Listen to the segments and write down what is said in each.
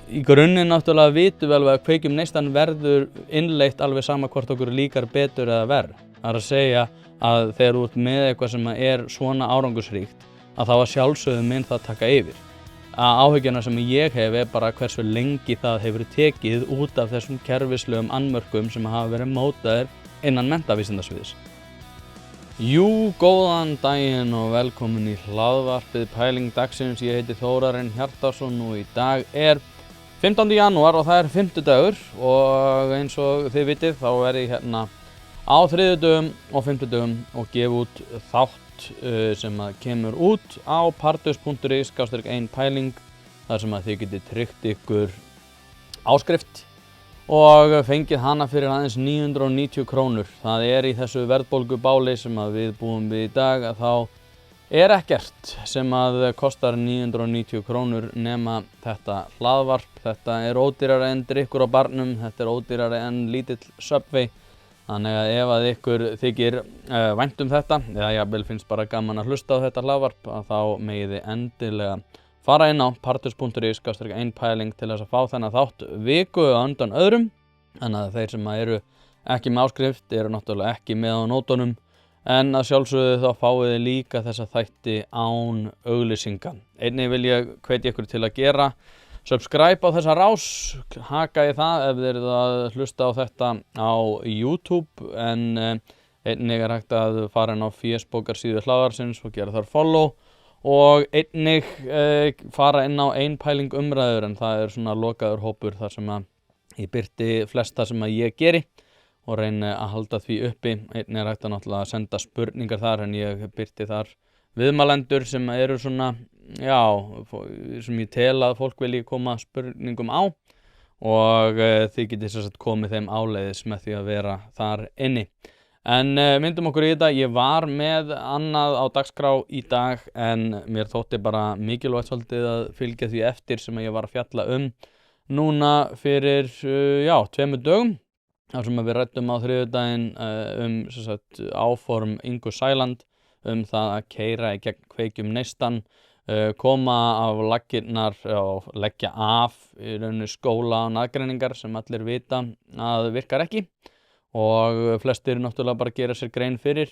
í grunninn náttúrulega vitum við alveg að kveikjum neistan verður innleitt alveg sama hvort okkur líkar betur eða verr. Það er að segja að þegar þú ert með eitthvað sem er svona árangursríkt, að þá að sjálfsögðu mun það taka yfir. Að áhyggjuna sem ég hef er bara hversu lengi það hefur tekið út af þessum kerfislegum annmörkum sem hafa verið mótaðir innan menntavísindasviðs. Jú, góðan daginn og velkomin í hlaðvarpið Pæling dagsins. Ég heiti Þórarinn Hjartarson og í dag er 15. janúar og það er fimmtudagur og eins og þið vitið þá er ég hérna á þriðjudögum og fimmtudögum og gef út þátt sem að kemur út á partus.is/einpæling þar sem að þið getið tryggt ykkur áskrift og fengið hana fyrir aðeins 990 krónur. Það er í þessu verðbólgubáli sem að við búum við í dag að þá er ekkert sem að kostar 990 krónur nema þetta hlaðvarp. Þetta er ódýrara en drykkur á barnum, þetta er ódýrara en lítill Subway. Þannig að ef að ykkur þykir vænt þetta, eða jafnvel finnst bara gaman að hlusta á þetta hlaðvarp, að þá megið þið endilega fara inn á partus.is/einpæling til þess að fá þennan þátt viku á undan öðrum. Þannig að þeir sem eru ekki með áskrift eru náttúrulega ekki með á nótunum, en að sjálfsögðu þá fáið þið líka þessa þætti án auglýsinga. Einnig vil ég hvetja ykkur til að gera subscribe á þessa rás, haka í það ef þið eruð að hlusta á þetta á YouTube, en einnig er hægt að fara inn á Facebookarsíðu hlaðvarpsins og gera þar follow og einnig fara inn á einpæling umræður, en það er svona lokaður hópur þar sem að ég birti flesta sem að ég geri og reyni að halda því uppi. Einnig er hægt að náttúrulega senda spurningar þar, en ég birti þar viðmælendur sem eru svona, já, sem ég tel að fólk vilji koma spurningum á og þið getið sem sagt komið þeim áleiðis með því að vera þar inni. En myndum okkur í þetta, ég var með annað á dagskrá í dag en mér þótti bara mikilvægt svolítið að fylgja því eftir sem ég var að fjalla núna fyrir, 2 dögum. Þar sem við ræddum á þriðjudaginn sem sagt áform Ingu Sæland það að keyra í gegn kveikjum neistan, koma af laggirnar og leggja af í rauninni skóla og aðgreiningar sem allir vita að virkar ekki. Og flestir náttúrulega bara gera sér grein fyrir,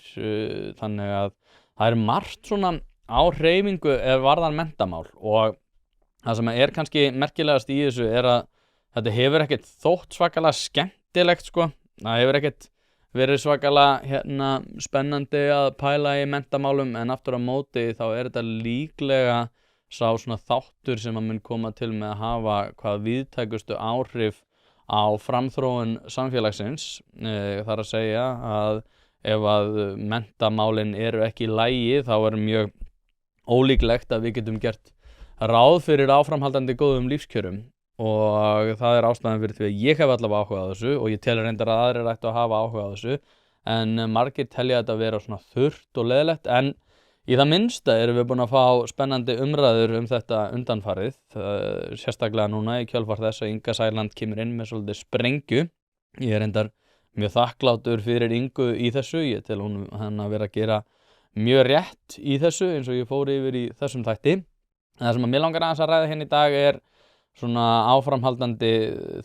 þannig að það er margt svona á hreyfingu ef varðar menntamál, og það sem er kannski merkilegast í þessu er að þetta hefur ekkert þótt svakalega skemmtilegt sko. Það hefur ekkert verið svakalega spennandi að pæla í menntamálum, en aftur á móti þá er þetta líklega sá svona þáttur sem að mun koma til með að hafa hvað víðtækustu áhrif á framþróun samfélagsins. Það er að segja að ef að menntamálin eru ekki í lagi þá er mjög ólíklegt að við getum gert ráð fyrir áframhaldandi góðum lífskjörum, og það er ástæðan fyrir því að ég hef allavega áhuga á þessu og ég telur reyndar að aðrir ættu að hafa áhuga á þessu, en margir telja þetta að vera svona þurrt og leiðilegt, en í það minnsta erum við búin að fá spennandi umræður þetta undanfarið, sérstaklega núna í kjölfar þess að Inga Sæland kemur inn með svolítið sprengju. Ég er reyndar mjög þakklátur fyrir Ingu í þessu, ég tel hún að vera að gera mjög rétt í þessu eins og ég fór yfir í þessum þætti. Það sem að mér langar aðeins að ræða hérna í dag er svona áframhaldandi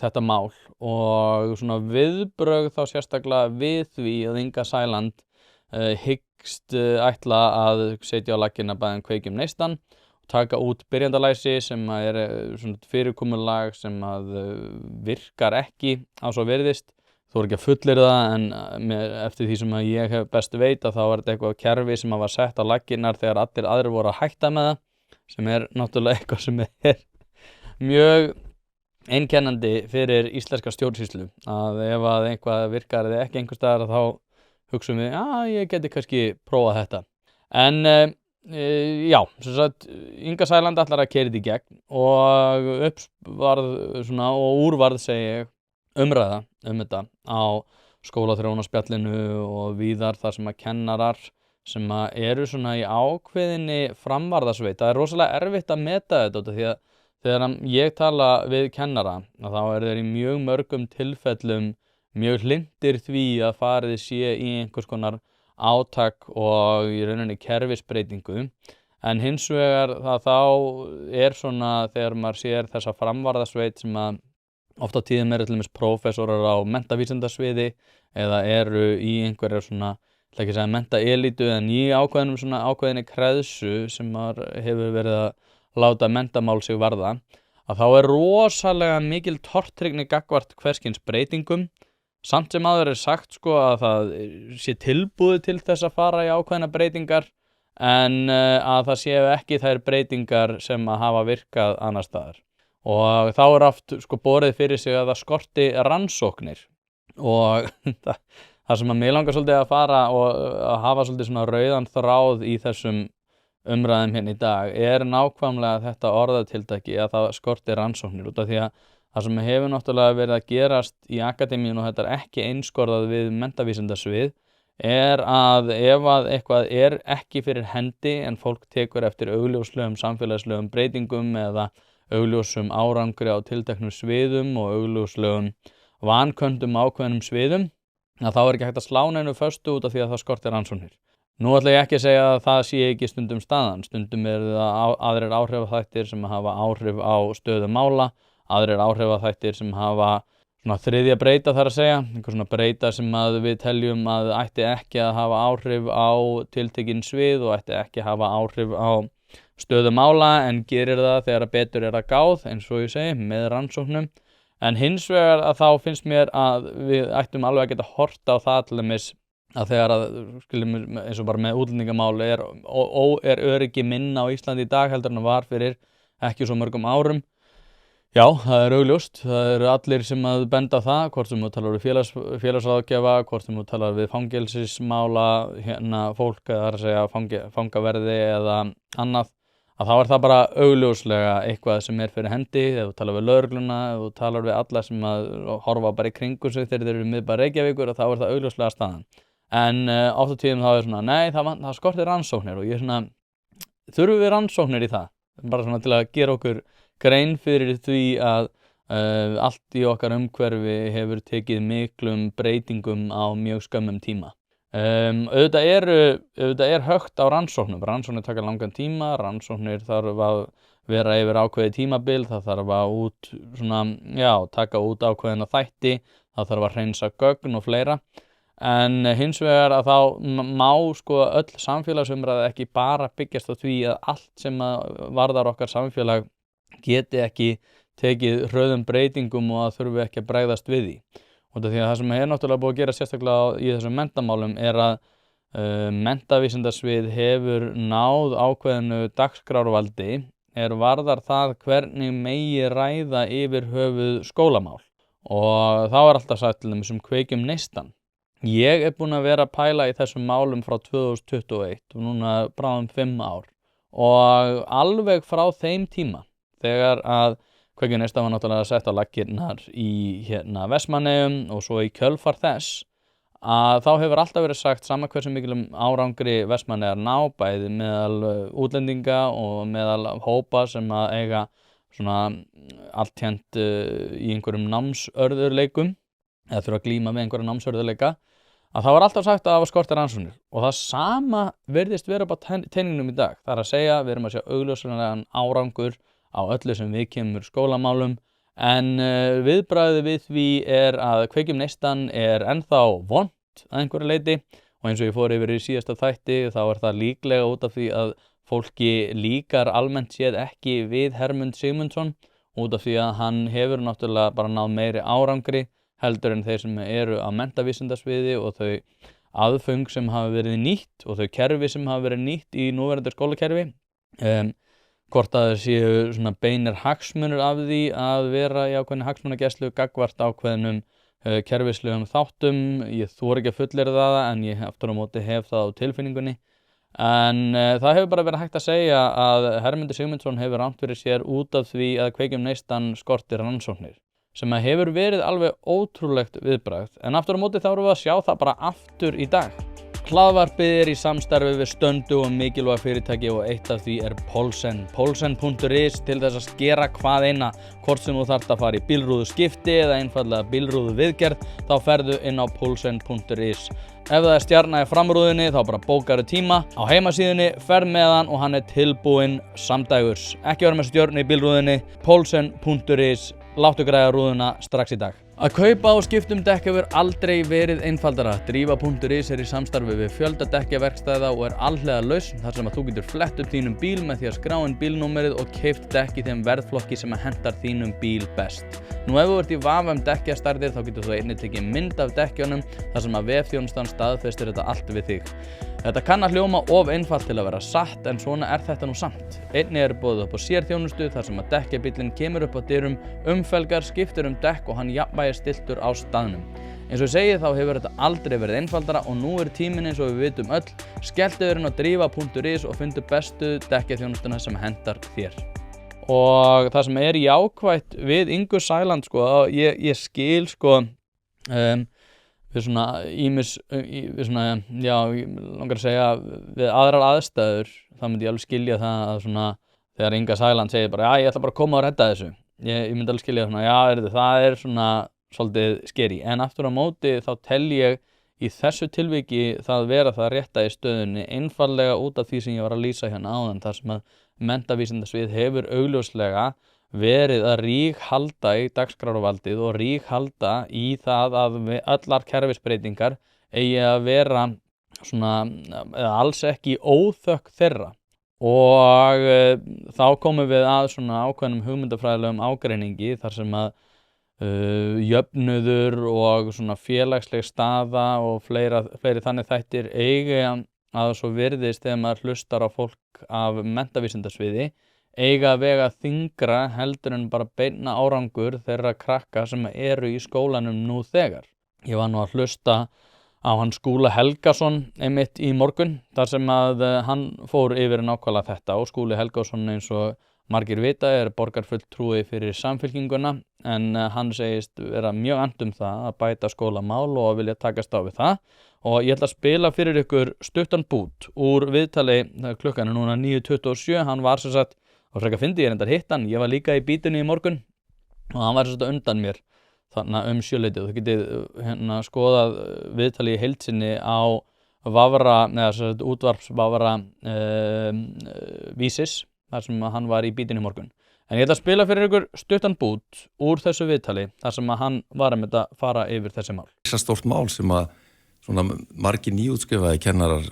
þetta mál og svona viðbrögð þá sérstaklega við því að Inga Sæland hyggst ætla að setja á laggirnar bæðan kveikjum neistan og taka út byrjandalæsi sem er svona fyrirkomulag sem að virkar ekki á svo virðist. Þú ekki að fullyrða það, en eftir því sem að ég hef best veit að þá er þetta eitthvað kerfi sem var sett á laggirnar þegar allir aðrir voru að hætta með það, sem er náttúrulega eitthvað sem er mjög einkennandi fyrir íslenska stjórnsýslu, að ef að eitthvað virkar eða ekki einhvers staðar þá hugsaum við, ég geti kannski prófað þetta. En sem sagt, Inga Sæland ætlar að keyra þetta í gegn og uppvarð svona, og úrvarð segi ég, umræða þetta á skólaþróunarspjallinu og víðar þar sem að kennarar sem að eru svona í ákveðinni framvarðasveit. Það er rosalega erfitt að meta þetta því að þegar ég tala við kennara þá eru þeir í mjög mörgum tilfellum mjög hlynntir því að farið sé í einhvers konar átak og í rauninni kerfisbreytingu, En hins vegar þá svona þegar maður sér þessa framvarðasveit sem að oft á tíðum til dæmis prófessorar á menntavísindasviði eða eru í einhverjar svona, ætla ekki að segja menntaelítu, en í ákveðinni kreðsu sem maður hefur verið að láta menntamál sig varða, að þá rosalega mikil tortryggni gagnvart hvers kyns breytingum. Samt sem áður sagt sko að það sé tilbúið til þess að fara í ákveðna breytingar, en að það séu ekki þær breytingar sem að hafa virkað annars staðar. Og þá oft sko borið fyrir sig að það skorti rannsóknir og það sem að mig langar svolítið að fara og að hafa svolítið svona rauðan þráð í þessum umræðum hérna í dag nákvæmlega þetta orðatiltæki að það skorti rannsóknir, út af því að það sem hefur náttúrulega verið að gerast í akademíun, og þetta ekki einskorðað við menntavísindasvið, að ef að eitthvað ekki fyrir hendi en fólk tekur eftir augljóslegum samfélagslegum breytingum eða augljósum árangri á tilteknum sviðum og augljóslegum vanköndum ákveðnum sviðum, að þá ekki hægt að slá neinu föstu út af því að það skortir rannsóknir. Nú ætla ég ekki að segja að það sé ekki stundum staðan. Stundum það aðrir áhrifaþættir sem hafa áhrif á stöðu mála, aðrir áhrifaþættir sem hafa svona þriðja breyta, þar að segja, einhver svona breyta sem að við teljum að ætti ekki að hafa áhrif á tiltekin svið og ætti ekki að hafa áhrif á stöðu mála, en gerir það þegar betur að gáð, eins og ég segi, með rannsóknum. En hins vegar að þá finnst mér að við ættum alveg að geta horft á það til dæmis að þegar eins og bara með útlendingamál öryggi minna á Íslandi í dag heldur en var fyrir ekki svo mörgum árum. Já, það augljóst. Það eru allir sem að benda á það, hvort sem þú talar við félagsráðgjafa, hvort sem þú talar við fangelsismála, fólk, eða að segja fangaverði eða annað, að þá það bara augljóslega eitthvað sem fyrir hendi. Ef þú talar við lögregluna, ef þú talar við alla sem að horfa bara í kringum sig þegar þeir eru í miðbæ Reykjavíkur, þá það augljóslega staðan. En oft á tíðum þá svona, nei, það skortir rannsóknir, og ég svona, þurfum við rannsóknir í það? Bara svona til að gera okkur grein fyrir því að allt í okkar umhverfi hefur tekið miklum breytingum á mjög skömmum tíma. Auðvitað högt á rannsóknum. Rannsóknir taka langan tíma, rannsóknir þarf að vera yfir ákveðið tímabil, það þarf að taka út ákveðina þætti, það þarf að hreinsa gögn og fleira. En hins vegar að þá má sko öll samfélagsumræða ekki bara byggjast á því að allt sem varðar okkar samfélag geti ekki tekið hröðum breytingum og að þurfi ekki að bregðast við því. Út af því að það sem náttúrulega búið að gera sérstaklega í þessum menntamálum að menntavísindasvið hefur náð ákveðinu dagskrárvaldi varðar það hvernig megi ræða yfir höfuð skólamál. Og þá alltaf sagt til dæmis Kveikjum neistann. Ég búinn að vera að pæla í þessum málum frá 2021 og núna bráðum 5 ár. Og alveg frá þeim tíma, þegar að Kveikjum neistan var náttúrulega sett á laggirnar í Vestmannaeyjum og svo í kjölfar þess, að þá hefur alltaf verið sagt sama hversu miklum árangri Vestmannaeyjar ná, bæði meðal útlendinga og meðal hópa sem að eiga svona alltént í einhverjum námsörðurleikum eða þurfa að glíma með einhverja námsörðurleika, að það var alltaf sagt að það var skortir rannsóknir. Og það sama virðist vera upp á teningnum í dag. Það að segja, við erum að sjá augljóslegan árangur á öllu sem við kemur skólamálum, en viðbragðið við því að Kveikjum neistan ennþá vont að einhverju leyti, og eins og ég fór yfir í síðasta þætti, þá það líklega út af því að fólki líkar almennt séð ekki við Hermund Sigmundsson, út af því að hann hefur náttúrulega bara náð meiri árangri heldur en þeir sem eru á menntavísindasviði og þau aðföng sem hafa verið nýtt og þau kerfi sem hafa verið nýtt í núverandi skólakerfi. Hvort að það séu svona beinir hagsmunir af því að vera í ákveðinni hagsmunagæslu gagnvart ákveðnum kerfislegum þáttum. Ég þori ekki að fullyrða það, en ég aftur á móti hef það á tilfinningunni. En það hefur bara verið hægt að segja að Hermundur Sigmundsson hefur rangt fyrir sér út af því að Kveikjum neistan skortir rannsóknir, sem að hefur verið alveg ótrúlegt viðbragð. En aftur á móti þá erum við að sjá það bara aftur í dag. Hlaðvarpið í samstarfi við stöndu og mikilvæg fyrirtæki og eitt af því Poulsen. Poulsen.is til þess að skera hvað eina, hvort sem þú þarft að fara í bílrúðu skipti eða einfallega bílrúðu viðgerð, þá ferðu inn á Poulsen.is. Ef það stjarna í framrúðunni þá bara bókaru tíma á heimasíðunni, ferð með hann og hann tilbúinn samdægurs. Ekki vera með stjörnu í bílrúðunni, Poulsen.is, láttu græða rúðuna strax í dag. Að kaupa og skipta dekk hefur aldrei verið einfaldara. Drífa.is í samstarfi við fjölda dekkjaverkstæða og alhliða lausn þar sem að þú getur flett upp þínum bíl með því að skrá inn bílnúmerið og keypt dekk í þeim verðflokki sem hentar þínum bíl best. Nú ef þú ert í vafa dekkjastærðir þá getur þú einnig tekið mynd af dekkjunum þar sem að vefþjónustan staðfestir þetta allt við þig. Þetta kann að hljóma of einfalt til að vera satt en svona þetta nú samt. Einnig boðið upp á sérþjónustu þar sem að dekkjabíllinn kemur upp á dyrum, umfelgar, skiptir dekk og hann jafnvægi stiltur á staðnum. Eins og ég segi þá hefur þetta aldrei verið einfaldara og nú tíminn eins og við vitum öll. Skelltu þér inn á drífa.is og fundu bestu dekkjaþjónustuna sem hentar þér. Og það sem jákvætt við Ingu Sæland ég skil við svona við svona, já, ég langar að segja við aðrar aðstæður, þá myndi ég alveg skilja það að svona, þegar Inga Sæland segir bara, já, ég ætla bara að koma og redda þessu. Ég myndi alveg skilja svona, já, það svona svolítið skeri. En aftur á móti þá tel ég í þessu tilviki það vera það rétta í stöðunni, einfaldlega út af því sem ég var að lýsa hérna áðan, þar sem að menntavísindasvið hefur augljóslega verið að ríghalda í dagskrárvaldið og ríghalda í það að allar kerfisbreytingar eigi að vera svona, alls ekki óþökk þeirra. Og þá komum við að svona ákveðnum hugmyndafræðilegum ágreiningi þar sem að jöfnuður og svona félagsleg staða og fleiri þannig þættir eigi að svo virðist þegar maður hlustar á fólk af menntavísindasviði eiga að vega þyngra heldur en bara beina árangur þeirra krakka sem eru í skólanum nú þegar. Ég var nú að hlusta á hann Skúla Helgason einmitt í morgun þar sem að hann fór yfir nákvæmlega þetta og Skúli Helgason eins og margir vita borgarfulltrúi fyrir Samfylkinguna en hann segist vera mjög annt það að bæta skólamál og vilja takast á við það og ég ætla að spila fyrir ykkur stuttan bút úr viðtali klukkan núna 9:27, hann var sem sagt og frekar fyndi ég reyndar hitt hann, ég var líka í bítunni í morgun og hann var sem sagt undan mér þannig sjöleytið. Þú getið skoðað viðtali í heild sinni á Vafra, eða sem sagt útvarpsvafra Vísis þar sem hann var í bítunni í morgun. En ég ætla að spila fyrir ykkur stuttan bút úr þessu viðtali þar sem að hann var að fara yfir þessi mál. Það stórt mál sem að svona margir nýútskrifaði kennarar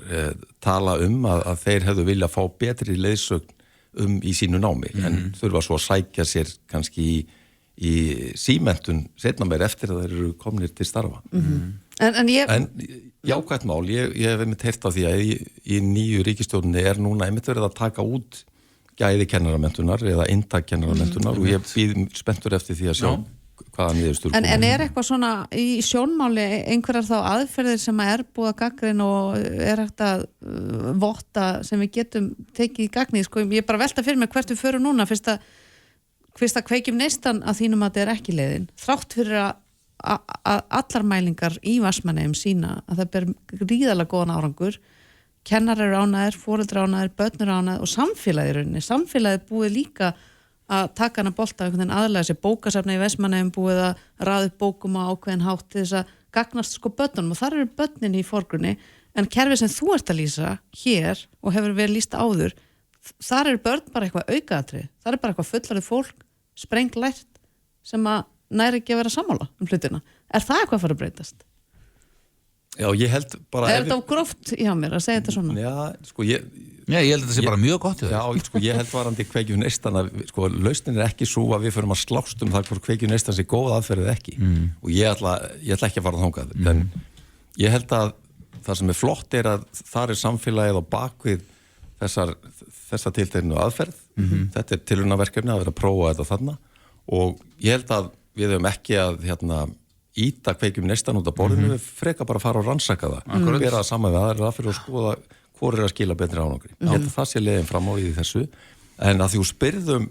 tala að þeir hefðu vilja fá betri leiðsögn í sínu námi en þurfa svo að sækja sér kannski í símenntun seinna meir eftir að þeir eru komnir til starfa. En jákvætt mál, ég hef einmitt heyrt á því að í nýju ríkisstjórninni núna einmitt verið að taka út gæði kennaramenntunar eða inntak kennaramenntunar og ég býð spenntur eftir því að sjá hvaða niðurstöður koma. En eitthvað svona í sjónmáli einhverjar þá aðferðir sem að búið að gagnrýna og hægt að votta sem við getum tekið í gagni, ég bara velta fyrir mig hvert við förum núna fyrst að kveikjum neistan að þínum að þetta ekki leiðin, þrátt fyrir að allar mælingar í Vestmannaeyjum sýna að það ber gríðarlega góðan árangur, kennarar eru ánægðir, foreldrar ánægðir, börn eru ánægðir og samfélagið búið líka að taka hana bolta einhvern veginn aðlega þessi bókasafni í Vestmannaeyjum búið að raða upp bókum á ákveðin hátt til þess að gagnast börnunum og þar eru börnin í forgrunni en kerfið sem þú ert að lýsa hér og hefur verið lýst áður þar eru börn bara eitthvað aukaatriði, þar er bara eitthvað fullorðið fólk sprenglært sem að næri ekki að vera sammála hlutina. Það eitthvað að fara að breytast? Já, ég held bara þetta á gróft hjá mér að segja þetta svona? Já, ég held að þetta sé bara mjög gott. Já, ég held varandi kveikju neistan að lausnin ekki svo að við förum að slást það hvort kveikju neistan sé góð aðferð ekki og ég ætla ekki að fara þangað en ég held að það sem flott að þar samfélagið á bakvið þessa tilteknu aðferð þetta tilraunaverkefni að vera að prófa þetta þarna og ég held að við höfum ekki að íta kveikjum neistan út af borðinu við freka bara að fara og rannsaka það vera það saman við aðra fyrir að skoða hvor að skila betri ánangri. Ég held að það sé leiðin fram á í þessu en að því þú spyrðum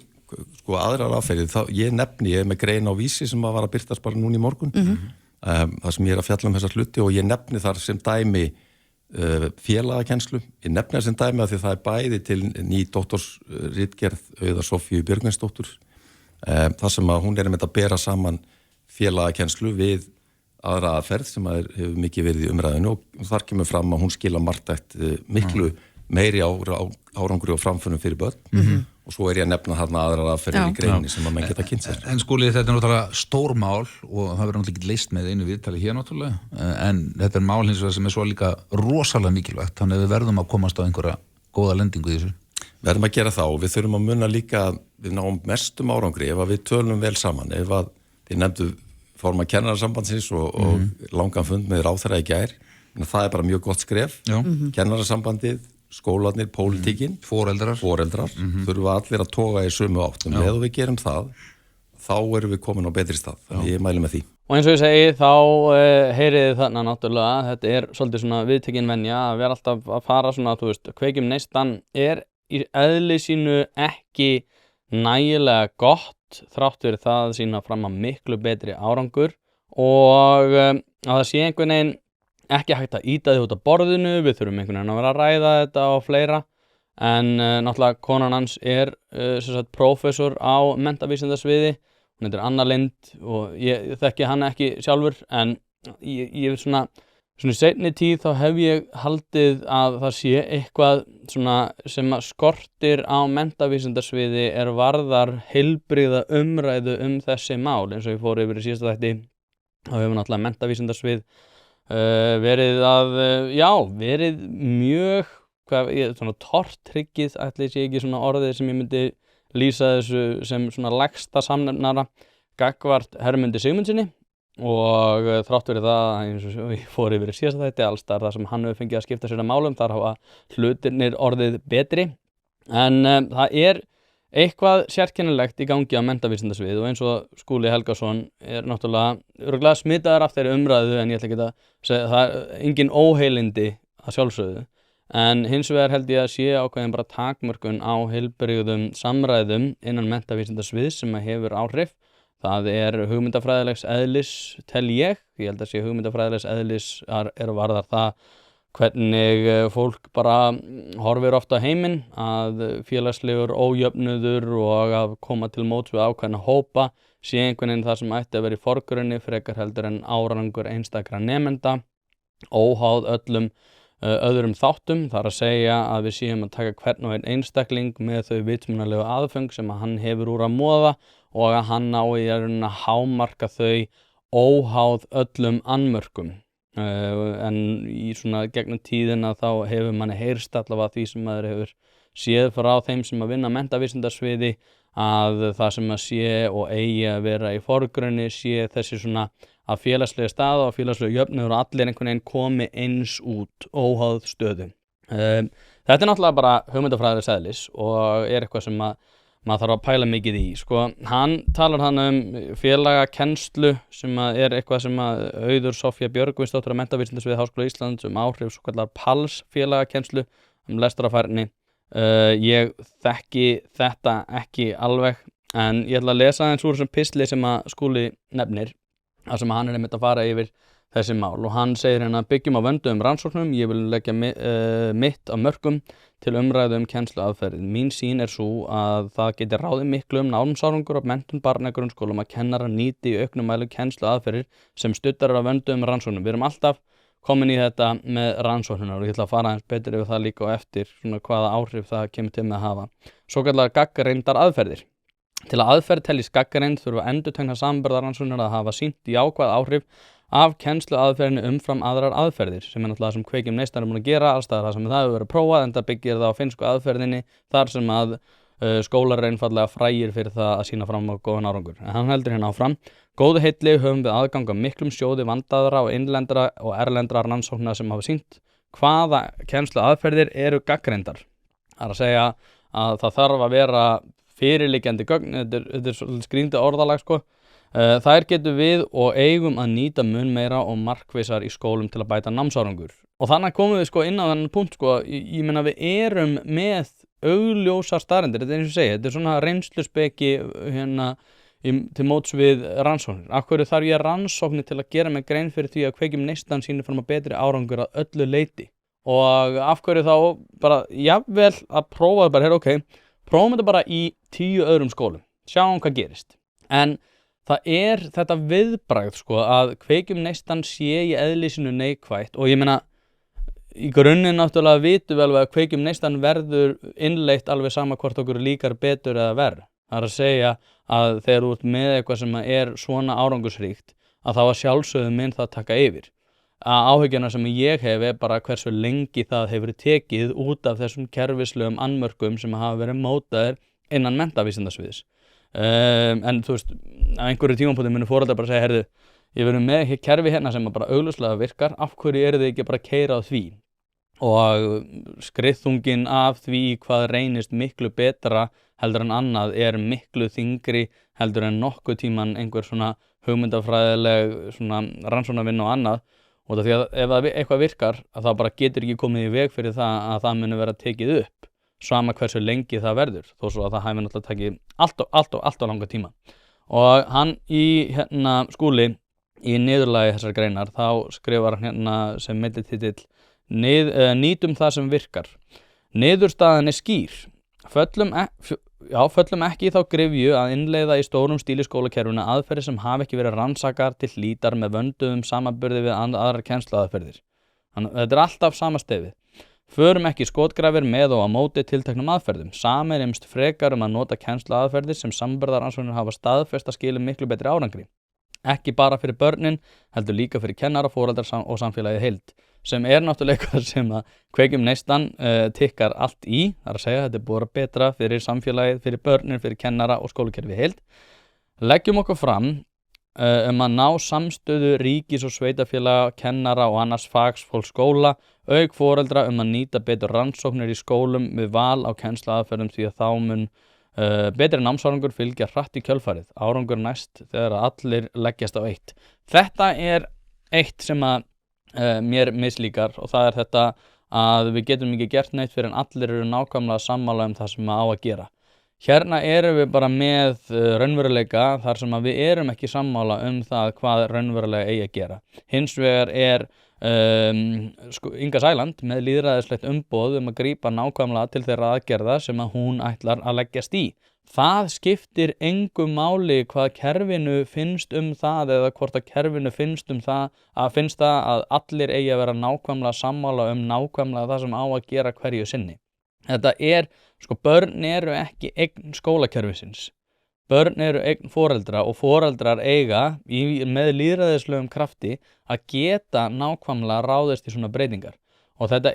aðrar aðferðir ég með grein á Vísi sem var að birtast bara núna í morgun það sem ég að fjalla þessar hluti og ég nefni þar sem dæmi félagakennslu. Ég nefna sem dæmi að því það bæði til ný doktorsritgerð Auðar Soffíu Björgvinsdóttur þar sem að hún með að bera saman félagakennslu við aðra aðferð sem hefur mikið verið í umræðinu og þar kemur fram að hún skila marktækt miklu meiri árangri og framförum fyrir börn og svo ég að nefna þarna aðrar aðferðir í greininni sem að menn geta kynnt sér. En Skúli, þetta náttúrulega stór mál og það verður náttúrulega ekki leyst með einu viðtali hér náttúrulega, en þetta mál hins vegar sem svo líka rosalega mikilvægt, þannig að við verðum að komast á einhverja góða lendingu í þessu. Við verðum að gera það og við þurfum að muna líka við náum mestum árangri ef að við tölum vel saman, ef að þið nefndu forma kennarasambandsins og langan fund með ráðherra í gær, það bara mjög gott skref. Kennarasambandið, skólarnir, pólitíkin, foreldrar þurfa allir að toga í sömu átt og ef við gerum það, þá erum við komin á betri stað, þannig ég mæli með því. Og eins og ég segi, þá heyriði þarna náttúrulega, þetta svolítið svona viðtekin venja að vera alltaf að fara svona, þú veist, kveikjum neistan í eðli sínu ekki nægilega gott þrátt fyrir það að sína fram að miklu betri árangur og að það sé einhvern veginn ekki hægt að ýta því út á borðinu, við þurfum einhvern veginn að vera að ræða þetta og fleira en náttúrulega konan hans prófessor á menntavísindasviði, hún heitir Anna Lind og ég þekki hana ekki sjálfur en ég svona seinni tíð þá hef ég haldið að það sé eitthvað svona sem skortir á menntavísindasviði varðar heilbrigða umræðu þessi mál eins og ég fór yfir í síðasta þætti þá hefur náttúrulega menntavísindasvið verið mjög svona tortryggið ætli sé ekki svona orðið sem ég myndi lýsa þessu sem svona lægsta samnefnara gagnvart Hermundi Sigmundsinni og þrátt fyrir það eins og ég fór yfir í síðasta þætti alls þar sem hann hefur fengið að skipta sér að málum þar hafa hlutirnir orðið betri en það eitthvað sérkennilegt í gangi á menntavísindasvið og eins og Skúli Helgason náttúrulega örugglega smitaður af þeirri umræðu en ég ætla ekki að segja það engin óheilindi að sjálfsögðu en hins vegar held ég að sé ákveðin bara takmörkun á heilbrigðum samræðum innan menntavísindasvið sem hefur áhrif. Það hugmyndafræðilegs eðlis tel ég held að sé hugmyndafræðilegs eðlis varðar það hvernig fólk bara horfir ofta á heiminn að félagslegur ójöfnuður og að koma til móts við ákveðna hópa sé einhvern veginn það sem ætti að vera í forgrunni frekar heldur en árangur einstakra nemenda óháð öllum öðrum þáttum, þar að segja að við séum að taka hvern og einn einstakling með þau vitsmunalegu aðföng sem að hann hefur úr að moða og að hann nái að hámarka þau óháð öllum annmörkum. En í svona gegnum tíðina þá hefur manni heyrst allavega því sem maður hefur séð frá þeim sem að vinna menntavísindasviði að það sem að sé og eigi að vera í forgrunni sé þessi svona að félagslega staða og félagslega jöfnur og allir einhvern veginn komi eins út óháð stöðu. Þetta náttúrulega bara hugmyndafræðilegs eðlis og eitthvað sem maður þarf að pæla mikið í. Sko, hann talar félagakennslu sem eitthvað sem Auður Soffía Björgvinsdóttir á menntavísindasviði Háskóla Íslands áhrif svo kallar PALS félagakennslu lestrarfærni. Ég þekki þetta ekki alveg en ég ætla að lesa aðeins úr þessum pistli sem að Skúli nefnir þar sem hann einmitt að fara yfir þessi mál og hann segir byggjum á vönduðum rannsóknum, ég vil leggja mitt á mörkum til umræðu kennsluaðferðir. Mín sýn sú að það geti ráðið miklu námsárangur og menntun barna í grunnskólum að kennarar nýti í auknum mæli kennsluaðferðir sem studdar af vönduðum rannsóknum. Við erum alltaf komin í þetta með rannsóknunar og ég ætla að fara aðeins betur yfir það líka og eftir svona hvaða áhrif það kemur til með að hafa. Svokallar gagnreyndar aðferðir. Til að aðferð teljist gagnreynd þurfa endurteknar samanburðarrannsóknir að hafa sýnt jákvæð áhrif af kennsluaðferðinni umfram aðrar aðferðir sem náttúrulega sem kveikjum neistar búin að gera alls staðar það sem það hefur verið prófað en það byggir það á finnsku aðferðinni þar sem að skólar einfaldlega frægir fyrir það að sína fram á góðan árangur. En hann heldur áfram. Góðu heilli höfum við aðgang á miklum sjóði vandaðra og innlendra og erlendra rannsókna sem hafa sýnt hvaða kennsluaðferðir eru gagnreyndar. Það að segja að það þarf að vera fyrirliggjandi gögn, þetta svolítið skrýndi orðalag sko. Þær getum við og eigum að nýta mun meira og markvissar í skólum til að bæta námsárangur. Og þannig komum við sko inn á þennan punkt sko, ég meina við erum með augljósar staðreyndir, þetta eins og segja, þetta svona reynsluspeki til móts við rannsóknir. Af hverju þarf ég rannsóknir til að gera mig grein fyrir því að kveikjum neistan sýnir fram að betri árangur að öllu leyti? og af hverju þá bara jafnvel að prófa bara, prófum þetta bara í 10 öðrum skólum, sjáum hvað gerist. En það þetta viðbragð sko að Kveikjum neistan sé í eðli sínu neikvætt og ég meina í grunninn náttúrulega vitum við alveg að Kveikjum neistan verður innleitt alveg sama hvort okkur líkar betur eða verð. Það að segja að þegar þú ert með eitthvað sem er svona árangursríkt að þá að sjálfsögðu mun það taka yfir. Áhyggjuna sem ég hef bara hversu lengi það hefur tekið út af þessum kerfislegum annmörkum sem hafa verið mótaðir innan menntavísindasviðs. En þú veist, á einhverju tímapunkti munu foreldrar bara segja, heyrðu, ég verðum með kerfi hérna sem bara augljóslega virkar, af hverju eru þið ekki bara að keyra á því? Og skriðþungin af því hvað reynist miklu betra heldur en annað miklu þyngri heldur en nokkuð tíman einhver svona hugmyndafræðileg svona rannsóknarvinna og annað og því að ef eitthvað virkar að það bara getur ekki komið í veg fyrir það að það muni vera tekið upp sama hversu lengi það verður þó svo að það hafi náttúrulega tekið allt langa tíma og hann í Skúli í niðurlagi þessar greinar þá skrifar hann sem millititill nýtum það sem virkar. Niðurstaðan skýr. Föllum ekki í þá gryfju að innleiða í stórum stíl í skólakerfinu aðferðir sem hafa ekki verið rannsakar til hlítar með vönduðum samanburði við aðrar kennsluaðferðir. Þetta alltaf sama stefið. Förum ekki skotgrafir með og á móti tilteknum aðferðum. Sameinumst frekar að nota kennsluaðferðir sem samanburðarrannsóknir hafa staðfest að skila miklu betri árangri. Ekki bara fyrir börnin, heldur líka fyrir kennara, foreldrar og samfélagið heild. Sem náttúrulega eitthvað sem að Kveikjum neistan tikkar allt í, það að segja þetta búið betra fyrir samfélagið, fyrir börnin, fyrir kennara og skólakerfið heild. Leggjum okkur fram að ná samstöðu ríkis og sveitafélaga, kennara og annars fagsfólks skóla, auk foreldra að nýta betur rannsóknir í skólum við val á kennsluaðferðum því að þá mun betri námsárangur fylgja hratt í kjölfarið. Árangur næst þegar allir leggjast á eitt. Þetta eitt sem að mér mislíkar og það þetta að við getum ekki gert neitt fyrir en allir eru nákvæmlega sammála það sem á að gera. Hérna erum við bara með raunveruleika þar sem að við erum ekki sammála það hvað raunverulega eigi að gera. Hins vegar Inga Sæland með lýðræðislegt umboð að grípa nákvæmlega til þeirra aðgerða sem að hún ætlar að leggjast í. Það skiptir engu máli hvað kerfinu finnst það eða hvort að kerfinu finnst það að allir eigi að vera nákvæmlega sammála nákvæmlega það sem á að gera hverju sinni. Þetta börn eru ekki eign skólakerfisins. Börn eru eign foreldra og foreldrar eiga með lýðræðislegum krafti að geta nákvæmlega ráðist í svona breytingar. Og þetta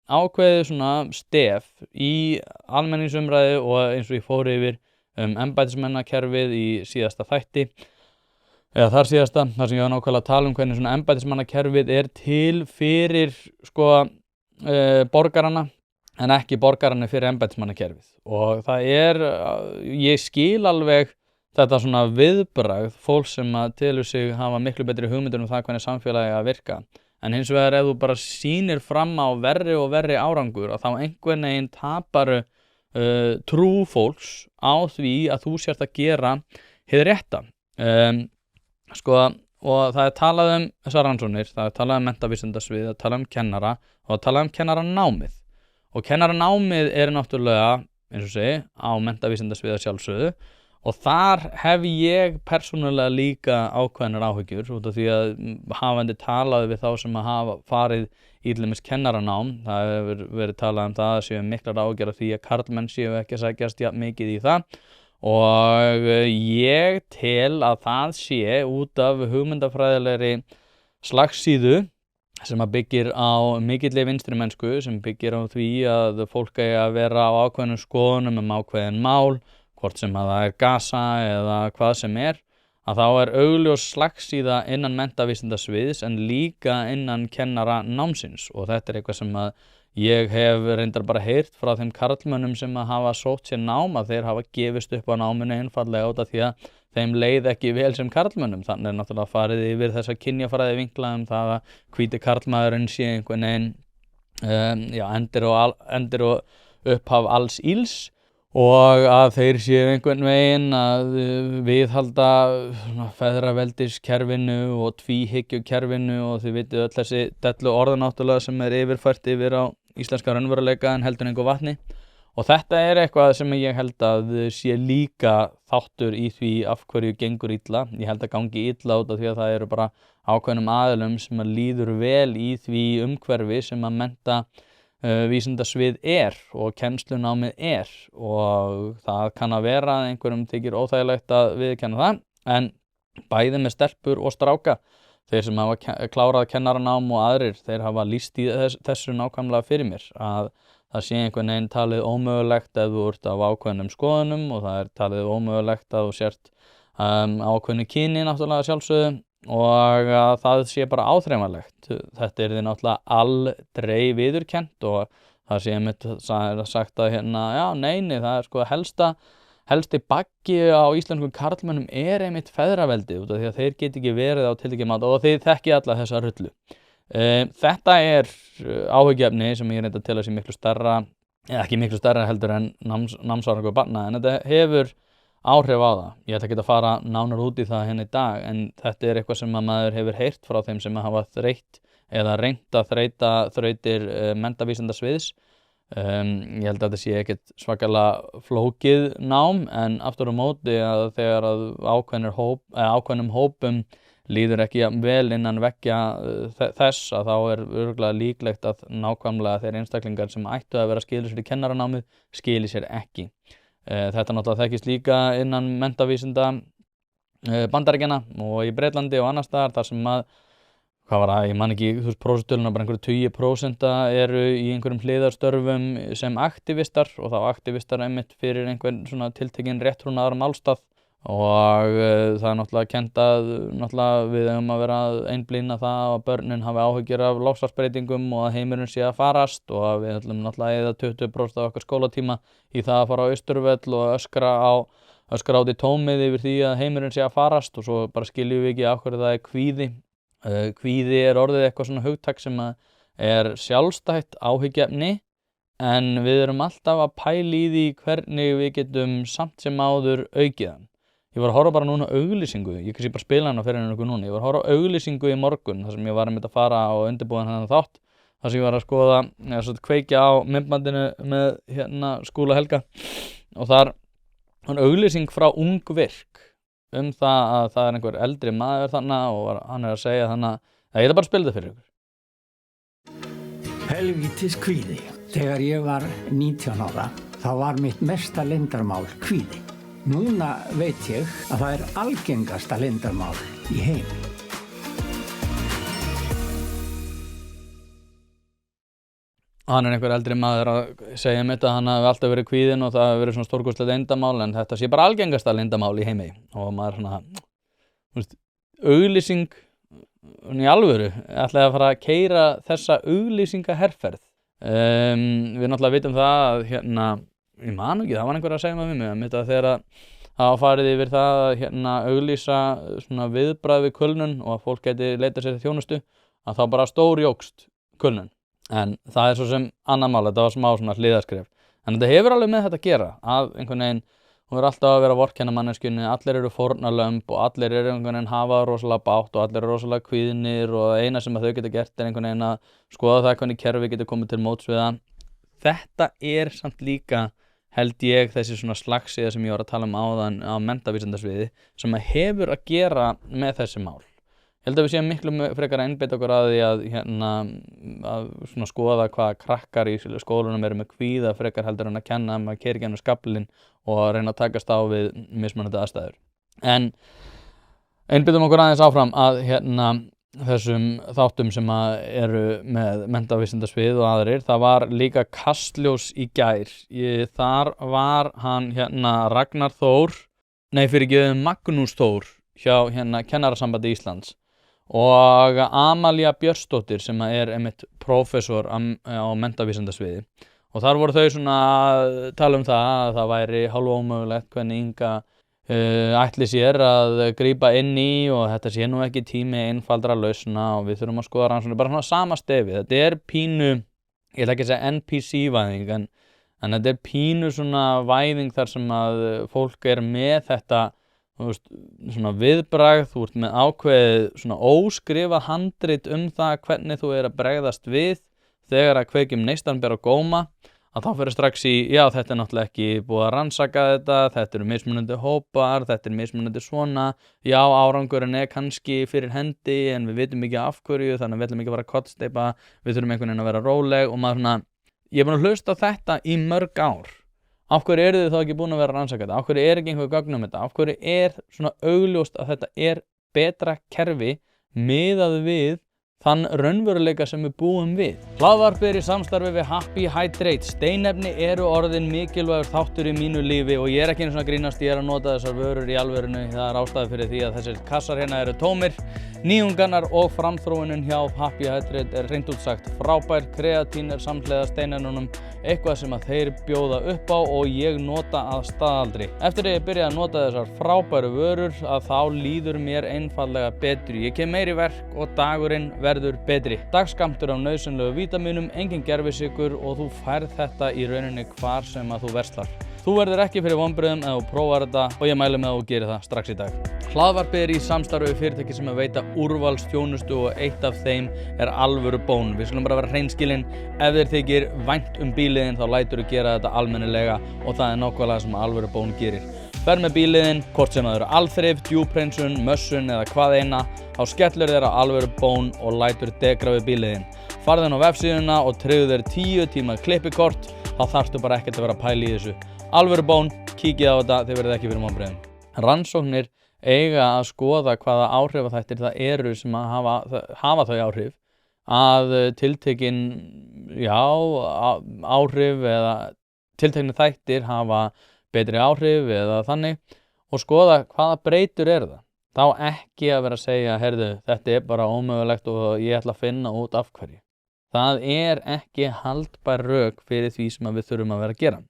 ákveðið svona stef í almenningsumræðu og eins og ég fór yfir embættismannakerfið í síðasta þætti eða þar síðasta, þar sem ég var nákvæmlega að tala hvernig svona embættismannakerfið til fyrir borgarana en ekki borgarana fyrir embættismannakerfið og ég skil alveg þetta svona viðbragð fólk sem að telur sig hafa miklu betri hugmyndir það hvernig samfélagi að virka. En hins vegar ef þú bara sýnir fram á verri og verri árangur að þá einhvern veginn tapar trú fólks á því að þú sért að gera hið rétta. Og það talað þessar rannsóknir, það talað menntavísindasvið, það talað kennara og það talað kennaranámið. Og kennaranámið náttúrulega, eins og segi, á menntavísindasvið að sjálfsögðu og þar hef ég persónulega líka ákveðnar áhyggjur út af því að hafandi talað við þá sem að hafa farið í til dæmis kennaranám, það hefur verið talað það að séu miklar áhyggjur af því að karlmenn séu ekki að sækjast mikið í það og ég tel að það sé út af hugmyndafræðilegri slagsíðu sem að byggir á mikilli vinstri mennsku sem byggir á því að fólk eigi að vera á ákveðnum skoðunum ákveðin mál hvort sem að það Gaza eða hvað sem að þá augljós slagsíða innan menntavísindasviðs en líka innan kennara námsins og þetta eitthvað sem að ég hef reyndar bara heyrt frá þeim karlmönnum sem að hafa sótt sér nám að þeir hafa gefist upp á náminu einfallega út af því að þeim leið ekki vel sem karlmönnum þannig náttúrulega farið yfir þessa kynjafræði vinkla það að hvíti karlmaðurinn sé einhvern veginn endir og upphaf alls ills og að þeir séu einhvern veginn að viðhalda feðraveldiskerfinu og tvíhyggjukerfinu og þið vitið öll þessi dellu orðanáttúrulega sem yfirfært yfir á íslenska raunveruleika en heldur einhver vatni. Og þetta eitthvað sem ég held að sé líka þáttur í því af hverju gengur illa. Ég held að gangi illa út af því að það eru bara ákveðnum aðilum sem að líður vel í því umhverfi sem að mennta vísindasvið og kennslunámið og það kann að vera að einhverjum þykir óþægilegt að viðurkenna það, en bæði með stelpur og stráka, þeir sem hafa klárað kennaranám og aðrir, þeir hafa lýst í þessu nákvæmlega fyrir mér, að það sé einhvern veginn talið ómögulegt ef þú ert af ákveðnum skoðunum og það talið ómögulegt að þú sért ákveðnu kyni náttúrulega sjálfsögðu og að það sé bara áþreifanlegt. Þetta því náttúrulega aldrei viðurkennt og það sé einmitt sagt að neini, það sko helsti baggi á íslenskum karlmönnum einmitt feðraveldi út af því að þeir geti ekki verið á tiltekið mat og þeir þekki alla þessa rullu. Þetta áhyggjuefni sem ég reynda til að sé miklu stærra, ekki miklu stærra heldur en námsárangur barna, en þetta hefur áhrif á það. Ég ætla ekki að fara nánar út í það í dag, en þetta eitthvað sem að maður hefur heyrt frá þeim sem hafa þreytt eða reynt að þreyta þrautir menntavísindasviðs. Ég held að þetta sé ekkert svakalega flókið nám, en aftur á móti að þegar að ákveðnum hópum líður ekki vel innan veggja þess að þá örugglega líklegt að nákvæmlega þeir einstaklingar sem ættu að vera að skila sér í kennaranámið skili sér ekki. Þetta náttúrulega þekkist líka innan menntavísinda Bandaríkjanna og í Bretlandi og annars staðar þar sem að, ég man ekki prósentöluna, bara einhverju 20% eru í einhverjum hliðarstörfum sem aktivistar og þá aktivistar einmitt fyrir einhvern svona tiltekinn réttrúnaðar málstað og það náttúrulega kennt að við eigum að vera að einblína það að börnin hafi áhyggjur af loftslagsbreytingum og að heimurinn sé að farast og að við ætlum náttúrulega eða 20% af okkar skólatíma í það að fara á Austurvöll og öskra át í tómið yfir því að heimurinn sé að farast og svo bara skiljum við ekki af hverju það kvíði. Kvíði orðið eitthvað svona hugtak sem sjálfstætt áhyggjuefni en við erum alltaf að pæla í því hvernig við getum samt sem áður aukið hann. Ég var að horfa bara núna á auglýsingu, ég kannski bara spila hana fyrir ykkur núna, ég var að horfa á auglýsingu í morgun þar sem ég var einmitt að fara og undirbúa þennan þátt, þar sem ég var að skoða, kveikja á myndbandinu með Skúla Helga og þar var auglýsing frá Ung Virk það að það einhver eldri maður þarna og hann að segja þannig að ég bara að spila þetta fyrir ykkur. Helvítis kvíði. Þegar ég var 19 ára, þá var mitt mesta leyndarmál kvíði. Núna veit ég að það algengasta leyndarmál í heimi. Hann einhver eldri maður að segja þetta, hann hafi alltaf verið kvíðinn og það hafi verið svona stórkostlegt leyndarmál en þetta sé bara algengasta leyndarmál í heimi og maður auglýsing í alvöru, ætlaði að fara að keyra þessa auglýsingaherferð. Við náttúrulega vitum það að ég man ekki, það var einhver að segja maður við mig að þegar það var farið yfir það að auglýsa svona viðbragð við kulnun og að fólk geti leitað sér til þjónustu að þá bara stórjókst kulnun. En það svo sem annað mál, þetta var smá svona hliðarskref. En þetta hefur alveg með þetta að gera að einhvern veginn, hún alltaf að vera að vorkenna manneskjunni, allir eru fórnarlömb og allir eru einhvern veginn hafa rosalega bátt og allir eru rosalega kvíðnir og eina sem að þau geta gert einhvern veginn að skoða það hvernig kerfi getur komið til móts við það. Þetta samt líka held ég þessi svona slagsíða sem ég var að tala áðan á menntavísindasviði sem að hefur að gera með þessi mál. Ég held að við séum miklu frekar að einbeita okkur að því að svona skoða hvaða krakkar í skólunum eru með kvíða frekar heldur en að kenna að keyra í gegnum skaflinn og að reyna að takast á við mismunandi aðstæður. En einbeitum okkur aðeins áfram að þessum þáttum sem eru með menntavísindasvið og aðrir. Það var líka Kastljós í gær. Þar var hann Ragnar Þór, Magnús Þór hjá Kennarasambandi Íslands og Amalía Björnsdóttir sem einmitt prófessor á menntavísindasviði. Og þar voru þau svona að tala það að það væri hálfómögulegt hvernig Inga ætli sér að grípa inn í og þetta sé nú ekki tími einfaldra lausna og við þurfum að skoða rannsóknir, bara svona sama stefi. Þetta pínu, ég ætla ekki að segja NPC-væðing En þetta pínu svona væðing þar sem að fólk með þetta, þú veist, svona viðbragð, þú ert með ákveðið svona óskrifað handrit það hvernig þú að bregðast við þegar að kveikjum neistan ber á góma, að þá fyrir strax í, já, þetta náttúrulega ekki búið að rannsaka þetta mismunandi hópar, þetta mismunandi svona, já, árangurinn kannski fyrir hendi en við vitum ekki af hverju, þannig að við ætlum ekki að vera kollsteypa, við þurfum einhvern veginn að vera róleg og maður svona, ég búin að hlusta á þetta í mörg ár. Af hverju þið þá ekki búin að vera að rannsaka þetta? Af hverju ekki einhver gögn þetta? Af hverju svona augljóst að þetta betra kerfi miðað við þann raunveruleika sem við búum við? Hlaðvarp í samstarfi við Happy Hydrate. Steinefni orðin mikilvægur þáttur í mínu lífi og ég ekki einu svona grínast, ég að nota þessar vörur í alvörinu. Það ástæða fyrir því að þessir kassar hérna tómir. Nýjungarnar og framþróunin hjá Happy Hydrate hreint út sagt frábær. Kreatín samhliða steinefnunum, eitthvað sem að þeir bjóða upp á og ég nota að staðaldri. Eftir að ég byrjaði að nota þessar frábæru vörur að þá líður mér einfaldlega betri. Ég kem meiri verk og dagurinn verður betri. Dagskammtur af nauðsynlegu vítamínum, engin gervisykur og þú færð þetta í rauninni hvar sem að þú verslar. Þú verður ekki fyrir vonbrigðum ef þú prófar þetta og ég mæli með að þú gerir það strax í dag. Hlaðvarpið í samstarfi við fyrirtæki sem veita úrvalsþjónustu og eitt af þeim alvöru bón. Við skulum bara vera hreinskilin, ef þér þykir vænt bíliðin þá læturðu gera þetta almennilega og það nákvæmlega sem alvöru bón gerir. Fer með bíliðin, hvort sem það eru alþrif, djúphreinsun, mössun eða hvað eina, þá skellur þér á alvöru bón og lætur degra við bíliðin. Farðu inn á vefsíðuna og tryggðu þér 10 tíma klippikort, þá þarftu bara ekkert að vera að pæla í þessu. Alvöru bón, kíkið á þetta, þið verðið ekki fyrir vonbrigðum. Rannsóknir eiga að skoða hvaða áhrifaþættir það eru sem að hafa þau áhrif að tiltekin, áhrif eða tiltekni þættir hafa betri áhrif eða þannig og skoða hvaða breytur það. Þá ekki að vera að segja, heyrðu, þetta bara ómögulegt og ég ætla að finna út af hverju. Það ekki haldbær rök fyrir því sem við þurfum að vera að gera.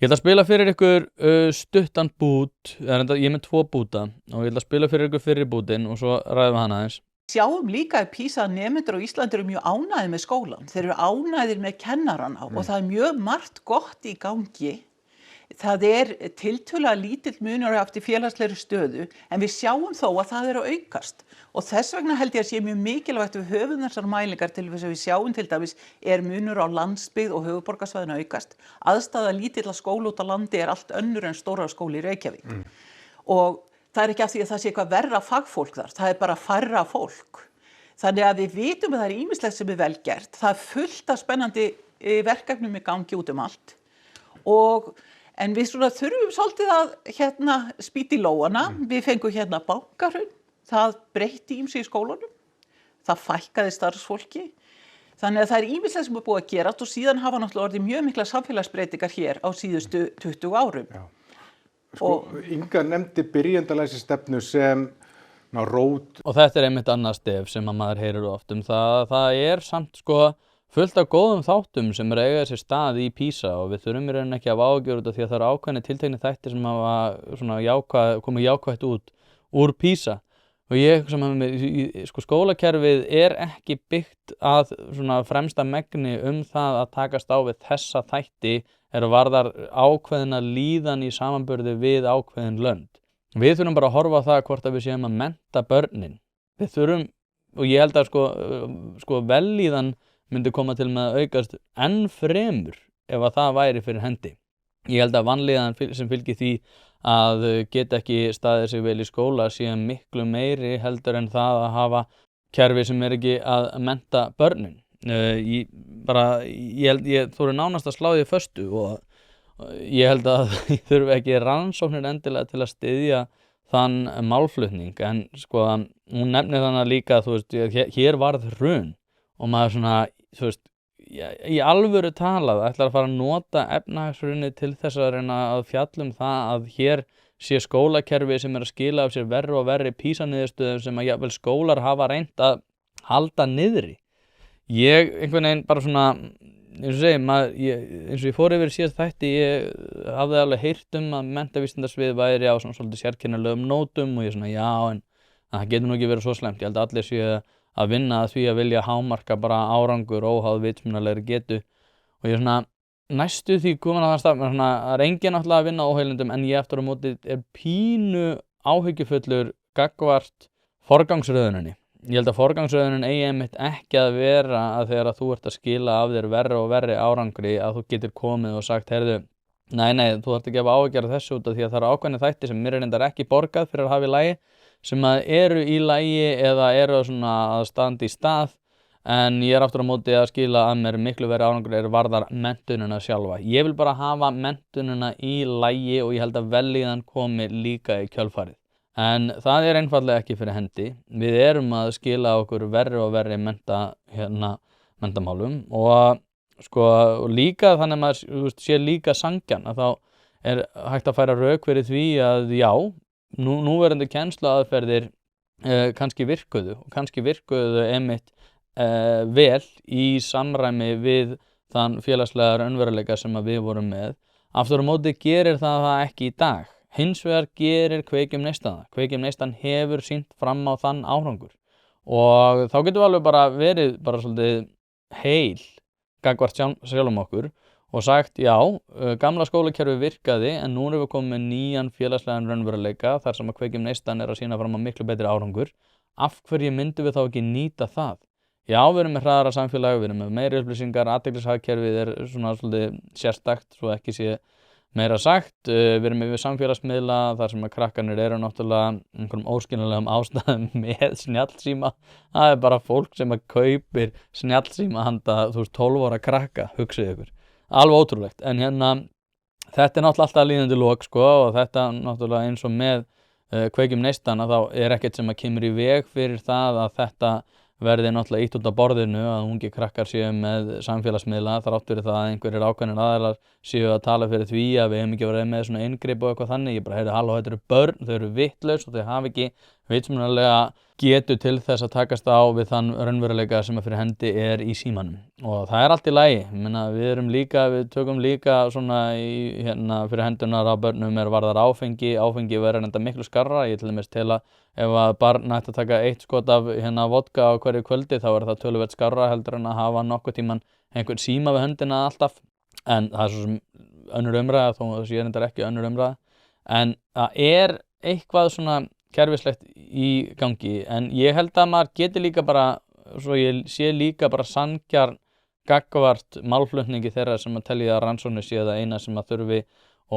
Ég ætla að spila fyrir ykkur stuttan bút, ég með 2 búta og ég ætla að spila fyrir ykkur fyrri bútin og svo ræðum við hana aðeins. Sjáum líka að PISA nemendur á Íslandi eru mjög ánægðir með skólann. Þeir eru ánægðir með kennarana og það mjög margt gott í gangi. Það tiltölulega lítill munur eftir félagslegri stöðu en við sjáum þó að það að aukast og þess vegna held ég að sé mjög mikilvægt við höfum þessar mælingar til þess að við sjáum til dæmis munur á landsbyggð og höfuðborgarsvæðinu aukast. Aðstaða lítilla skóla út á landi allt önnur en stóra skóli í Reykjavík. Og það ekki af því að það sé eitthvað verra fagfólk þar, það bara færra fólk. Þannig að við vitum að það ýmislegt sem vel gert. Það fullt af spennandi verkefnum í gangi út allt en við þurfum svolítið að spýta í lóana. Við fengum bankahrun, það breytti ýmsu í skólanum, það fækkaði starfsfólki. Þannig að það ýmislegt sem búið að gerast og síðan hafa náttúrulega orðið mjög miklar samfélagsbreytingar hér á síðustu 20 árum. Já. Inga nefndi byrjendalæsistefnu sem rót. Og þetta einmitt annað stef sem að maður heyrir oft það samt fullt af góðum þáttum sem eiga sér stað í PISA og við þurfum í rauninni ekki að ágjöra þetta því að það eru ákveðni tiltekni þættir sem hafa komið jákvætt út úr PISA og ég skólakerfið ekki byggt að fremsta megni það að takast á við þessa þætti varðar ákveðna líðan í samanburði við ákveðin lönd. Við þurfum bara að horfa á það hvort að við séum að mennta börnin. Við þurfum, og ég held að vellíðan myndi koma til með að aukast enn fremur ef að það væri fyrir hendi. Ég held að vanlíðan sem fylgir því að geta ekki staðið sig vel í skóla sé miklu meiri heldur en það að hafa kerfi sem ekki að mennta börnin. Ég þóri nánast að slá því föstu og ég held að ég þurfi ekki rannsóknir endilega til að styðja þann málflutning en hún nefnir þannig líka hér varð hrun og maður í alvöru talað ætlar að fara að nota efnahagshrunið til þess að reyna að fjalla það að hér sé skólakerfi sem að skila af sér verri og verri PISA-niðurstöðum sem að jafnvel skólar hafa reynt að halda niðri. Ég einhvern veginn bara eins og ég fór yfir síðast þætti, ég hafði alveg heyrt að menntavísindasvið væri á svolítið sérkennilegum nótum og ég en það getur nú ekki verið svo slæmt. Ég held að allir séu að vinna að því að vilja hámarka bara árangur óháð vitsmunalegri getu og ég næstu því komin að það stað, það er enginn náttúrulega að vinna á óheilindum en ég eftir á móti pínu áhyggjufullur gagnvart forgangsröðuninni. Ég held að forgangsröðunin eigi einmitt ekki að vera að þegar að þú ert að skila af þér verri og verri árangri að þú getur komið og sagt, heyrðu, nei, þú þarft ekki að áhyggjur af þessu út af því að það eru ákveðnir þættir sem mér er reyndar ekki borgað fyrir að hafa í lagi, sem að eru í lagi eða eru svona að standa í stað, en ég er aftur á móti að skila að mér miklu verri árangur varðar menntunina sjálfa. Ég vil bara hafa menntunina í lagi og ég held að vellíðan komi líka í kjölfarið. En það er einfaldlega ekki fyrir hendi. Við erum að skila okkur verri og verri mentamálum og og líka þannig að maður sé líka sanngjarn að þá er hægt að færa rök fyrir því að já, núverandi kennsluaðferðir kannski virkuðu einmitt vel í samræmi við þann félagslega raunveruleika sem að við vorum með. Aftur á móti gerir það ekki í dag. Hins vegar gerir Kveikjum neistan það. Kveikjum neistan hefur sýnt fram á þann árangur og þá getum við alveg bara verið bara svolítið heil gagnvart sjálfum okkur og sagt já, gamla skólakerfi virkaði en nú erum við komið með nýjan félagslegan raunveruleika þar sem að Kveikjum neistan er að sýna fram á miklu betri árangur. Af hverju myndum við þá ekki nýta það? Já, við erum með hraðara samfélag, við erum með meiri upplýsingar, athygliskerfið er svona svolítið sérstakt svo ekki sé meira sagt, við erum með samfélagsmiðla þar sem að krakkarnir eru náttúrulega einhverjum óskiljanlegum ástæðum með snjallsíma. Það er bara fólk sem að kaupir snjallsíma handa 12 ára krakka, hugsið ykkur. Alveg ótrúlegt, en þetta er náttúrulega alltaf líðandi lok og þetta náttúrulega eins og með Kveikjum neistan að þá er ekkert sem að kemur í veg fyrir það að þetta verði náttúrulega ítt út af borðinu að ungi krakkar séu með samfélagsmiðla þrátt fyrir það að einhverjir ákveðnir aðilar séu að tala fyrir því að við hefum ekki verið með svona inngrip og eitthvað þannig. Ég bara heyrði, halló, þetta eru börn, þau eru vitlaus og þau hafa ekki vitsmunalega getu til þess að takast á við þann raunveruleika sem að fyrir hendi er í símanum. Og það er allt í lagi. Við tökum líka svona í fyrir hendunar á börnum varðar áfengi. Áfengi verður enda miklu skarra. Ég til dæmis tel að ef að barn ætti að taka 1 skot af vodka á hverju kvöldi þá er það töluvert skarra heldur en að hafa nokkuð tíman einhvern síma við höndina alltaf. En það er svo sem önnur umræða, þó það sé reyndar ekki önnur umræða. En það er eitthvað svona kerfislegt í gangi, en ég held að maður geti líka bara, svo ég sé líka bara sanngjarn gagnvart málflutningi þeirra sem að telja að rannsóknir sé það eina sem að þurfi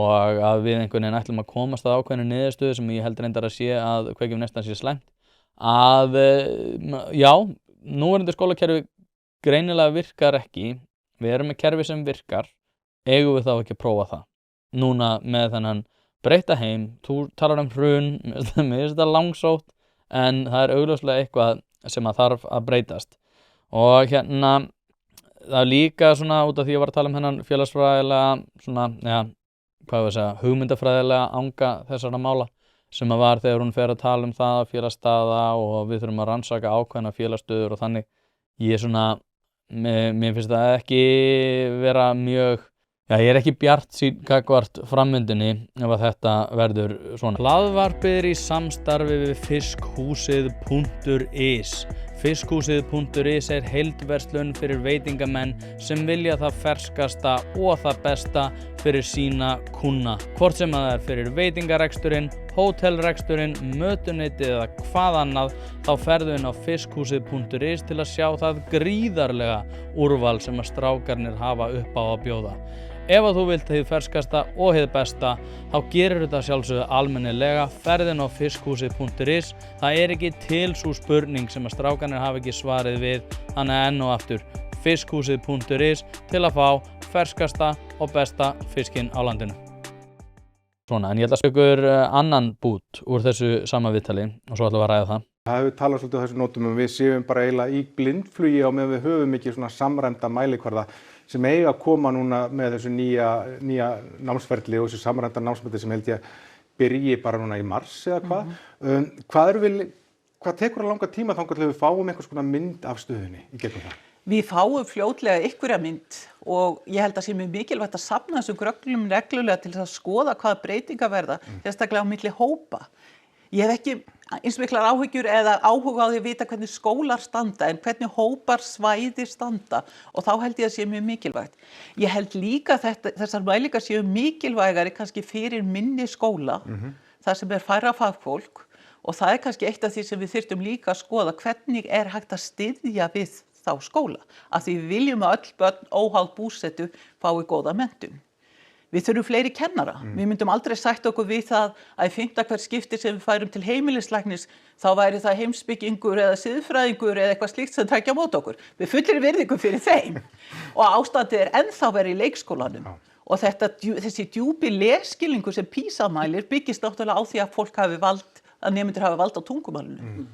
og að við einhvern veginn ætlum að komast að ákveðinu niðurstöðu sem ég held reyndar að sé að Kveikjum neistan sé slæmt. Að já, núverandi skólakerfi greinilega virkar ekki. Við erum með kerfi sem virkar. Eigum við þá ekki að prófa það? Núna með þennan breyta heim, þú talar hrun, mér finnst þetta langsótt, en það er augljóslega eitthvað sem að þarf að breytast. Og það er líka svona út af því ég var að tala hennan félagsfræðilega, svona, hugmyndafræðilega anga þessara mála, sem að var þegar hún fer að tala það félagsstaða og við þurfum að rannsaka ákveðna félagsstöður og þannig. Ég mér finnst það ekki vera mjög, ég er ekki bjartsýnn gagnvart framvindunni ef að þetta verður svona. Hlaðvarpið er í samstarfi við fiskhúsið.is. Fiskhúsið.is er heildverslun fyrir veitingamenn sem vilja það ferskasta og það besta fyrir sína kúnna. Hvort sem það er fyrir veitingareksturinn, hótelreksturinn, mötuneytið eða hvað annað, þá ferðu inn á fiskhúsið.is til að sjá það gríðarlega úrval sem að strákarnir hafa upp á að bjóða. Ef að þú vilt hið ferskasta og hið besta, þá gerir þetta sjálfsögðu almennilega, ferðin á fiskhúsið.is. Það er ekki til sú spurning sem að strákarnir hafa ekki svarið við, þannig enn og aftur fiskhúsið.is til að fá ferskasta og besta fiskinn á landinu. Svona, en ég ætla að spjökur annan bút úr þessu sama viðtali og svo ætlum við að ræða það. Það hefur talað svolítið á þessu nótum við séum bara eiginlega í blindflugi á meðan við höfum ekki svona samræmda mælikvarða sem eiga að koma núna með þessu nýja námsferli og þessu samræmda námsferli sem held ég að byrji bara núna í mars eða hvað. Hvað tekur að langa tíma þangað til við fáum einhvers konar mynd af stöðunni í gegnum það? Við fáum fljótlega einhverja mynd og ég held að sé mjög mikilvægt að safna þessum gröglum reglulega til að skoða hvaða breytingar verða, sérstaklega á milli hópa. Ég hef ekki eins miklar áhyggjur eða áhuga á því að vita hvernig skólar standa en hvernig hópar svæðir standa og þá held ég að sé mjög mikilvægt. Ég held líka að þessar mælingar séu mikilvægari kannski fyrir minni skóla, þar sem færra fagfólk og það kannski eitt af því sem við þyrftum líka að skoða hvernig hægt að styðja við þá skóla. Af því við viljum að öll börn óháð búsetu fái góða menntun. Við þurfum fleiri kennara. Við myndum aldrei sætta okkur við það að í 5. hvert skipti sem við færum til heimilislæknis þá væri það heimspekingur eða siðfræðingur eða eitthvað slíkt sem tækja á móti okkur. Við fullri virðingu fyrir þeim. Og ástandið ennþá verið í leikskólanum. Og þessi djúpi lesskilningur sem PISA mælir byggist náttúrulega á því að fólk hafi vald, að nemendur hafi vald á tungumálinu.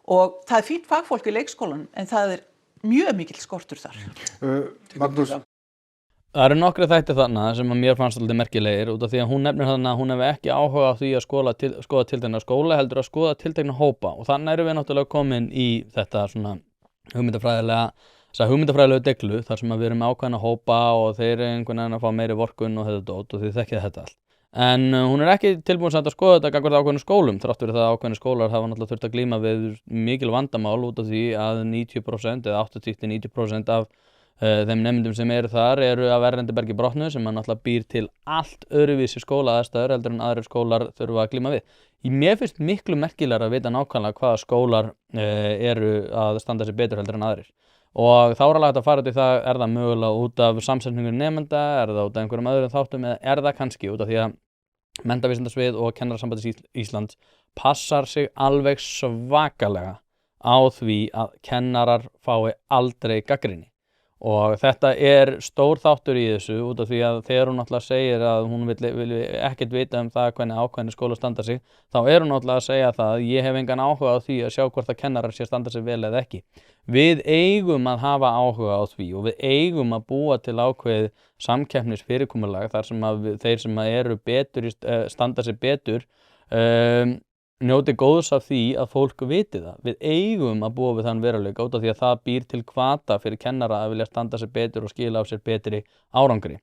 Og það fínt fagfólk í leikskólanum en það mjög mikill skortur þar. Magnús. Það eru nokkri þættir þarna sem að mér fannst alltaf merkilegir út af því að hún nefnir þarna að hún hefði ekki áhuga á því að skoða tiltekna skóla heldur að skoða tiltekna hópa og þannig erum við náttúrulega komin í þetta svona hugmyndafræðilegu deglu þar sem að við erum ákveðna hópa og þeir eru einhvern veginn að fá meiri vorkunn og þetta dót og þið þekkið þetta allt. En hún ekki tilbúin samt að skoða þetta gagnvart ákveðnum skólum þrátt fyrir það að ákveðnir skólar hafa náttúrulega þurft að glíma við mikil vandamál út af því að 90% eða 80-90% af þeim nemendum sem eru þar eru af erlendi bergi brotnu sem náttúrulega býr til allt öðruvísi skólaaðstæður heldur en aðrir skólar þurfa að glíma við. Mér finnst miklu merkilegra að vita nákvæmlega hvaða skólar eru að standa sig betur heldur en aðrir. Og þá alveg hægt að fara út í það, það mögulega út af samsetningu nemenda, það út af einhverjum öðrum þáttum eða það kannski út af því að menntavísindasvið og Kennarasambandið Íslands passar sig alveg svakalega á því að kennarar fái aldrei gagnrýni. Og þetta stór þáttur í þessu út af því að þegar hún náttúrulega segir að hún vil ekkert vita það hvernig ákveðnir skólar standa sig, þá hún náttúrulega að segja það að ég hef engan áhuga á því að sjá hvort að kennarar sé standa sig vel eða ekki. Við eigum að hafa áhuga á því og við eigum að búa til ákveðið samkeppnisfyrirkomulag þar sem að þeir sem eru betur, standa sig betur, njóti góðs af því að fólk viti það. Við eigum að búa við þann veruleika út af því að það býr til hvata fyrir kennara að vilja standa sig betur og skila á sér betri árangri.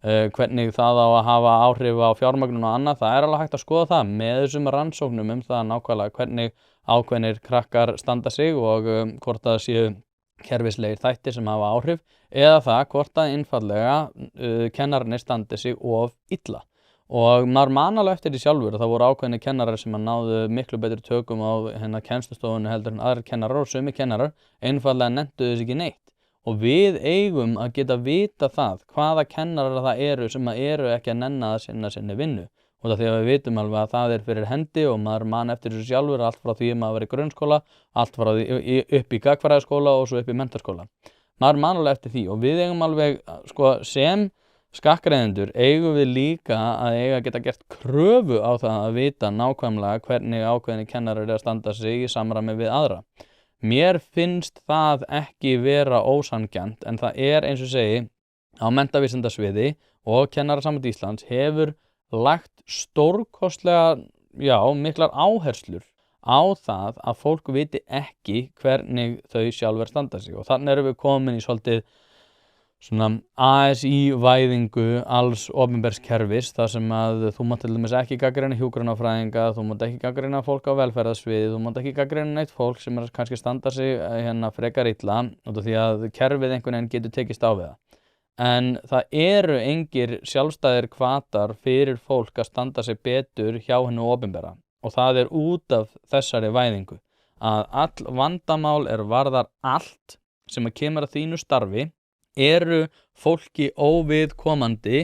Hvernig það á að hafa áhrif á fjármagnun og annað, það alveg hægt að skoða það með þessum rannsóknum það nákvæmlega hvernig ákveðnir krakkar standa sig og hvort það séu kerfislegir þættir sem hafa áhrif eða það hvort að einfallega kennararnir standi sig of illa. Og maður man alveg eftir því sjálfur að það voru ákveðnir kennarar sem að náðu miklu betri tökum á kennslustofunni heldur en aðrir kennarar og sumir kennarar einfallega nenntu þess ekki neitt. Og við eigum að geta vita það hvaða kennarar það eru sem að eru ekki að nenna að sinna sinni vinnu. Og það því að við vitum alveg að það fyrir hendi og maður man eftir þessu sjálfur allt frá því að maður var í grunnskóla, allt frá því upp í gagnfræðaskóla og svo upp í menntaskóla. Maður man alveg eftir því og við eigum alveg sem skattgreiðendur eigum við líka að eiga að geta gert kröfu á það að vita nákvæmlega hvernig ákveðnir kennarar að standa sig í samræmi við aðra. Mér finnst það ekki vera ósanngjarnt en það eins og segi á menntavísindasviði og Kennarasamband Íslands hefur lagt stórkostlega, miklar áherslur á það að fólk viti ekki hvernig þau sjálfur standa sig og þannig erum við komin í svolítið svona ASI-væðingu alls opinbers kerfis þar sem að þú mátt til dæmis ekki gagnrýna hjúkrunarfræðinga, þú mátt ekki gagnrýna fólk á velferðarsviði, þú mátt ekki gagnrýna neitt fólk sem kannski standa sig frekar illa út af því að kerfið einhvern veginn getur tekist á við það. En það eru engir sjálfstæðir hvatar fyrir fólk að standa sig betur hjá hennu opinbera og það út af þessari væðingu að all vandamál varðar allt sem að kemur að þínu starfi eru fólki óviðkomandi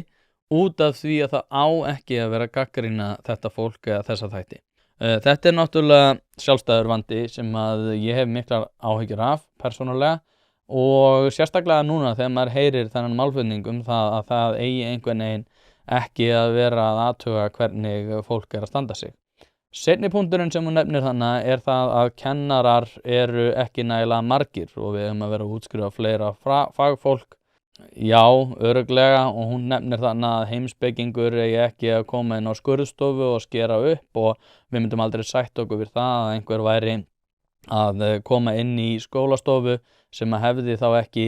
út af því að það á ekki að vera gagnrýna þetta fólk eða þessa þætti. Þetta náttúrulega sjálfstæður vandi sem að ég hef miklar áhyggjur af persónulega og sérstaklega núna þegar maður heyrir þennan málflutning það að það eigi einhvern veginn ekki að vera að athuga hvernig fólk að standa sig. Seinni punkturinn sem hún nefnir þannig það að kennarar eru ekki nægilega margir og við höfum að vera að útskrifa fleira fagfólk. Já, örugglega og hún nefnir þannig að heimspekingur eigi ekki að koma inn á skurðstofu og skera upp og við myndum aldrei sætt okkur við það að einhver væri að koma inn í skólastofu sem að hefði þá ekki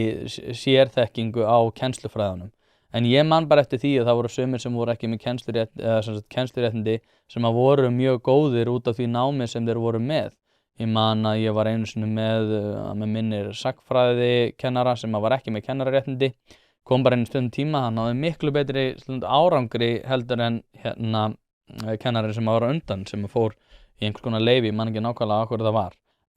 sérþekkingu á kennslufræðunum. En ég man bara eftir því að það voru sumir sem voru ekki með kennsluréttindi sem að voru mjög góðir út af því námi sem þeir voru með. Ég man að ég var einu sinni með minnir sagnfræði kennara sem að var ekki með kennararéttindi, kom bara einu stundum tíma, hann náði miklu betri árangri heldur en kennari sem að var á undan, sem að fór í einhvers konar leyfi, ég man ekki nákvæmlega hvað það var.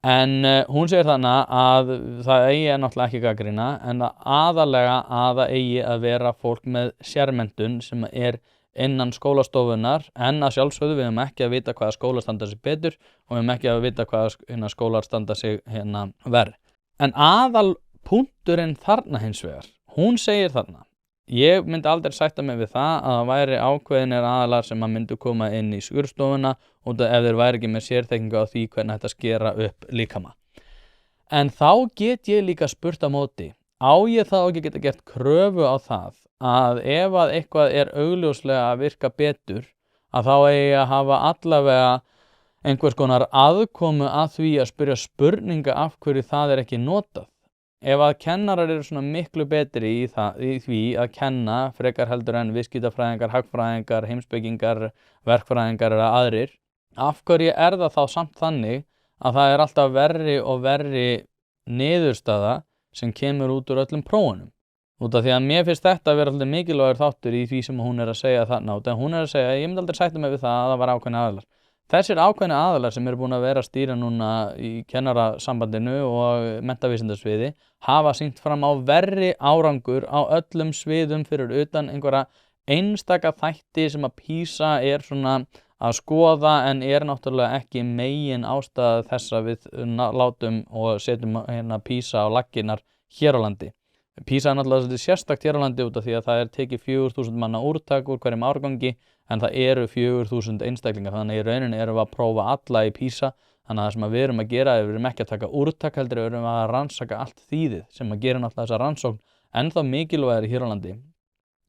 En hún segir þannig að það eigi náttúrulega ekki gagnrýna, en aðalega að það eigi að vera fólk með sérmenntun sem er innan skólastofunar, en að sjálfsögðu við höfum ekki að vita hvaða skólar standa sig betur og við höfum ekki að vita hvaða skólar standa sig verr. En aðal punkturinn þarna hins vegar, hún segir þarna, ég myndi aldrei sætta mig við það að það væri ákveðinir aðalar sem að myndu koma inn í skurðstofuna út af ef þeir væri ekki með sérþekkingu á því hvernig þetta skera upp líkama. En þá get ég líka spurt á móti, á ég þá ekki geta gert kröfu á það að ef að eitthvað er augljóslega að virka betur, að þá eigi að hafa allavega einhvers konar aðkomu að því að spyrja spurninga af hverju það er ekki notað. Ef að kennarar eru svona miklu betri í því að kenna frekar heldur en viðskiptafræðingar, hagfræðingar, heimspekingar, verkfræðingar eða aðrir, af hverju er það þá samt þannig að það er alltaf verri og verri niðurstaða sem kemur út úr öllum prófunum? Út af því að mér finnst þetta að vera alltaf mikilvægur þáttur í því sem hún er að segja þarna, en hún er að segja, ég myndi aldrei sætta mig við það að það var ákveðni aðilar. Þessir ákveðni aðilar sem eru búin að vera að stýra núna í kennarasambandinu og menntavísindasviði hafa sýnt fram á verri árangur á öllum sviðum fyrir utan einhverja einstaka þætti sem að PISA er svona að skoða en er náttúrulega ekki megin ástæða þess að við látum og setjum PISA á laggirnar hér á landi. PISA er náttúrulega sérstakt hér á landi út af því að það er tekið 4.000 manna úrtak úr hverjum árgangi, en það eru 4.000 einstaklingar, þannig í rauninni erum við að prófa alla í PISA, þannig að það sem við erum að gera, við erum ekki að taka úrtak heldur, við erum að rannsaka allt þýðið sem að gera náttúrulega þessa rannsókn ennþá mikilvægari hér á landi.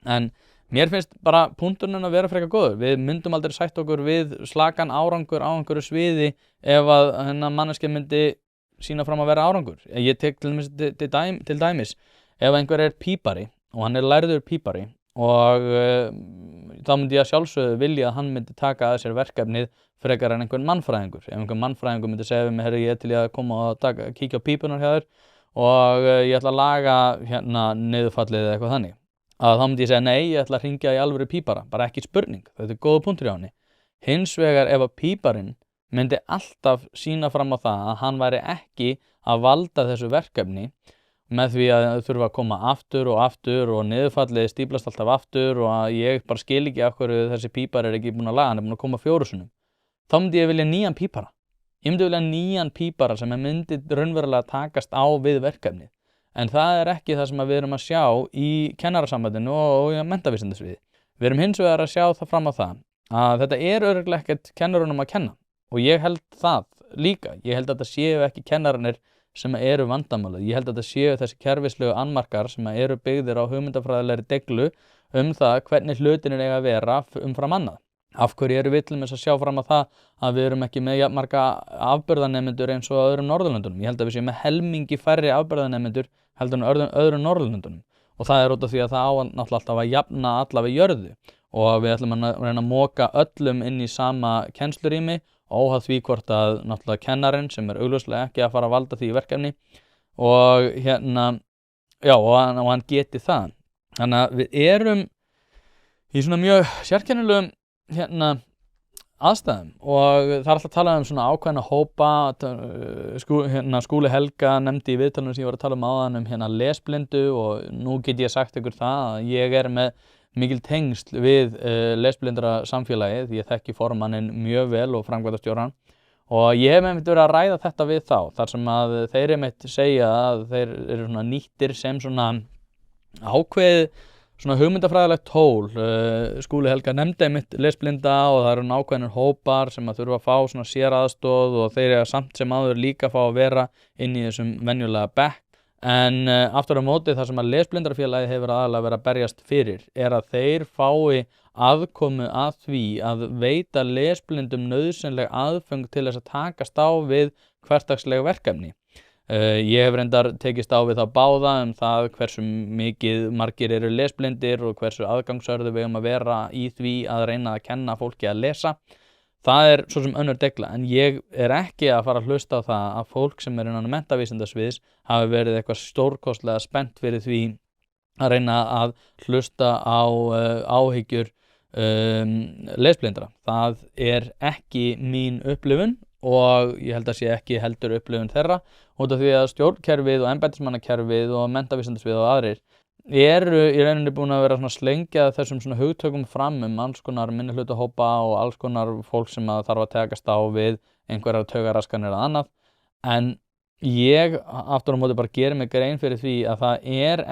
En mér finnst bara punkturinn að vera frekar góður, við myndum aldrei sætt okkur við slakan árangur á einhverju sviði ef að manneskja myndi sína fram að vera árangur. Ég tek til dæmis, ef einhver er pípari og hann er lærður pípari og þá myndi ég að sjálfsögðu vilja að hann myndi taka að sér verkefnið frekar en einhvern mannfræðingur. Ef einhvern mannfræðingur myndi segja við mig, herri, ég er til að koma og kíkja á pípunar hjá þér og ég ætla að laga niðurfallið eða eitthvað þannig, að þá myndi ég segja nei, ég ætla að hringja í alvöru pípara, bara ekki spurning, þetta er góða punktur hjá henni. Hins vegar ef að píparinn myndi alltaf sýna fram á það að hann væri ekki að valda þessu verkefni með því að þurfa að koma aftur og niðurfallið stíplast alltaf aftur og að ég bara skil ekki af hverju þessi pípar er ekki búin að laga, hann er búin að koma 4 sinnum. Þá myndi ég vilja nýjan pípara. Ég myndi vilja nýjan pípara sem myndi raunverulega takast á við verkefnið. En það er ekki það sem við erum að sjá í kennarasambandinu og í menntavísindasviði. Við erum hins vegar að sjá það fram á það að þetta er örugglega ekkert kennurunum að kenna. Og ég held það líka. Ég held að þetta séu ekki kennararnir sem eru vandamálið. Ég held að þetta séu þessi kerfislegu annmarkar sem eru byggðir á hugmyndafræðilegri deglu það hvernig hlutinir eiga að vera umfram annað. Af hverju eru við til þess að sjá fram á það að við erum ekki með jafnmarga afburðanemendur eins og á öðrum Norðurlöndunum. Ég held að við séum með helmingi færri afburðanemendur heldur en öðrum Norðurlöndunum. Og það er út af því að það á náttúrulega alltaf að jafna alla við jörðu og við ætlum að reyna að moka öllum inn í sama kennslurými óháð því hvort að náttúrulega kennarinn sem er augljóslega ekki að fara að valda því verkefni og og hann geti það. Þannig að við erum í svona mjög sérkennilegum aðstæðum og það er alltaf að tala um svona ákveðna hópa. Skúli Helga nefndi í viðtalinu sem ég var að tala áðan lesblindu og nú get ég sagt ykkur það að ég er með mikil tengsl við lesblindra samfélagið, ég þekki formanninn mjög vel og framkvæmdastjórann og ég hef einmitt verið að ræða þetta við þá, þar sem að þeir einmitt segja að þeir eru svona nýttir sem svona ákveð svona hugmyndafræðilegt tól. Skúli Helga nefndi einmitt lesblinda og það eru ákveðnir hópar sem að þurfa að fá svona séraðstoð og þeir eru samt sem áður líka fá að vera inn í þessum venjulega bekk. En aftur á móti það sem að lesblindarfélagið hefur aðalega verið að berjast fyrir er að þeir fái aðkomu að því að veita lesblindum nauðsynleg aðföng til þess að takast á við hversdagsleg verkefni. Ég hef reyndar tekist á við þá báða það hversu mikið margir eru lesblindir og hversu aðgangsörðu við að vera í því að reyna að kenna fólki að lesa. Það svo sem önnur degla, en ég ekki að fara að hlusta á það að fólk sem innan menntavísindasviðs hafi verið eitthvað stórkostlega spennt fyrir því að reyna að hlusta á áhyggjur lesblindra. Það ekki mín upplifun og ég held að sé ekki heldur upplifun þeirra út af því að stjórnkerfið og embættismannakerfið og menntavísindasvið og aðrir eru í rauninni búin að vera svona slengja þessum svona hugtökum fram alls konar minnihlutahópa og alls konar fólk sem að þarf að tekast á við einhverjar taugaraskanir eða annað, en ég aftur á móti bara geri mig grein fyrir því að það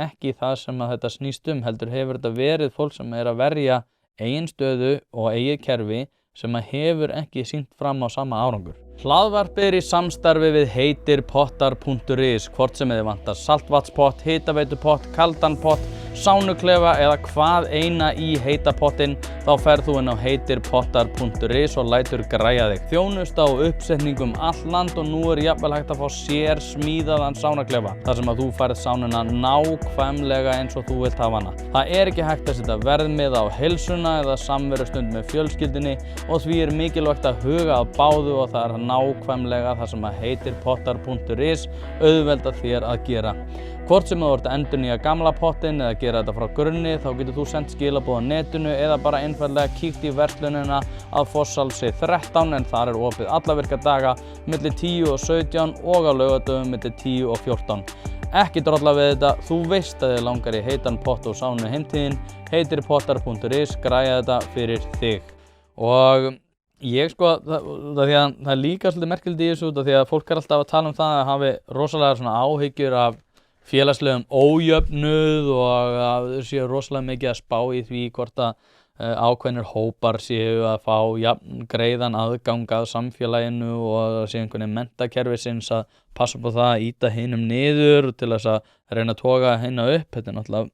ekki það sem að þetta snýst heldur hefur þetta verið fólk sem að verja eigin stöðu og eigið kerfi sem að hefur ekki sýnt fram á sama árangur. Hlaðvarpið í samstarfi við heitirpottar.is, hvort sem þið vantar saltvatnspott, hitaveitupott, kaldan pott, sánuklefa eða hvað eina í heita pottinn, þá ferð þú inn á heitirpottar.is og lætur græja þig. Þjónusta og uppsetningum all land og nú jafnvel hægt að fá sér smíðaðan sánuklefa, þar sem að þú færð sánuna nákvæmlega eins og þú vilt hafa hana. Það ekki hægt að setja verðmið á heilsuna eða samverustund með fjölskyldunni og því mikilvægt að huga að báðu og það nákvæmlega það sem að heitirpottar.is auðvelda þér að gera. Hvort sem þú ert að endurnýja gamla pottinn eða gera þetta frá grunni, þá getur þú sendt skilaboð á netinu eða bara einfaldlega kíkt í verslunina að Fossalsi 13 en þar opið alla virka daga milli 10 og 17 og á laugardögum milli 10 og 14. Ekki drolla við þetta, þú veist að þið langar í heitan pott og sánu heimtíðin, heitirpottar.is græja þetta fyrir þig. Og ég það líka svolítið merkilegt í þessu út af því að fólk alltaf að tala það að hafi rosalega svona áhyggjur af félagslegum ójöfnuð og að þau séu rosalega mikið að spá í því hvort að ákveðnir hópar séu að fá greiðan aðgang að samfélaginu og séu einhvern veginn menntakerfisins að passa på það að ýta hinum niður til þess að reyna að toga hina upp. Þetta náttúrulega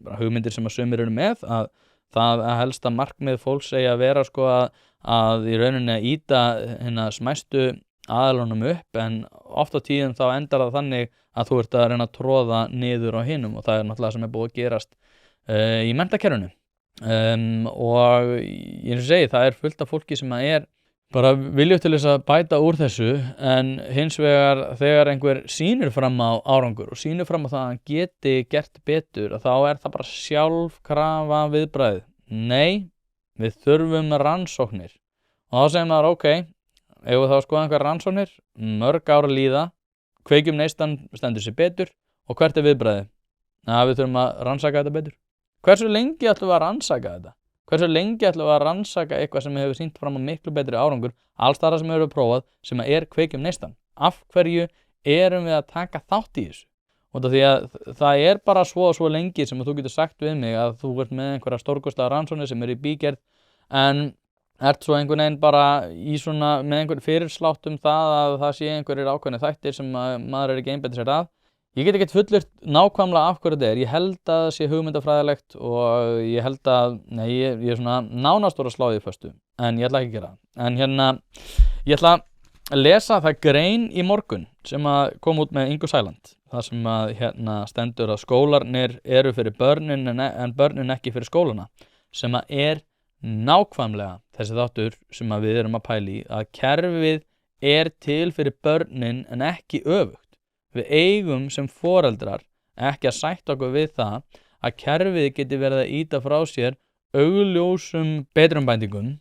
bara hugmyndir sem að sumir eru með, að það að helsta markmið fólks að vera að í rauninni að ýta hérna smæstu aðalunum upp, en oft á tíðum þá endar það þannig að þú ert að reyna að tróða niður á hinum og það náttúrulega sem búið að gerast í menntakerfinu. Og ég segi, það fullt af fólki sem að bara viljugt til þess að bæta úr þessu, en hins vegar þegar einhver sýnir fram á árangur og sýnir fram á það að hann geti gert betur, þá það bara sjálfkrafa viðbragð. Nei, við þurfum rannsóknir. Og þá segir maður, ok, ef við þá skoðum einhver rannsóknir, mörg ár líða, Kveikjum neistan stendur sér betur og hvert viðbragðið? Við þurfum að rannsaka þetta betur. Hversu lengi ætlum við að rannsaka þetta? Hversu lengi ætlum við að rannsaka eitthvað sem hefur sýnt fram á miklu betri árangur, alls þar sem við höfum prófað, sem Kveikjum neistan? Af hverju erum við að taka þátt í þessu? Og því að það bara svo lengi sem þú getur sagt við mig að þú ert með einhverja stórkostlega rannsóknir sem í bígerð, en ert svo einhvern veginn bara í svona með einhvern fyrirslátt það að það sé einhverjir ákveðnir þættir sem maður ekki einbeita sér að. Ég get ekkert fullyrt nákvæmlega af hverju þetta ég held að það sé hugmyndafræðilegt og ég held að, ég svona nánast voru að slá því föstu, en ég ætla ekki að gera það. En hérna, ég ætla að lesa það grein í morgun sem að kom út með Ingu Sæland, það sem að hérna stendur að skólarnir eru fyrir börnin en börnin ekki fyrir skólana, sem að nákvæmlega þessi þáttur sem að við erum að pæla í, að kerfið til fyrir börnin en ekki öfugt. Við eigum sem foreldrar ekki að sætta okkur við það að kerfið geti verið að ýta frá sér augljósum betrumbætingum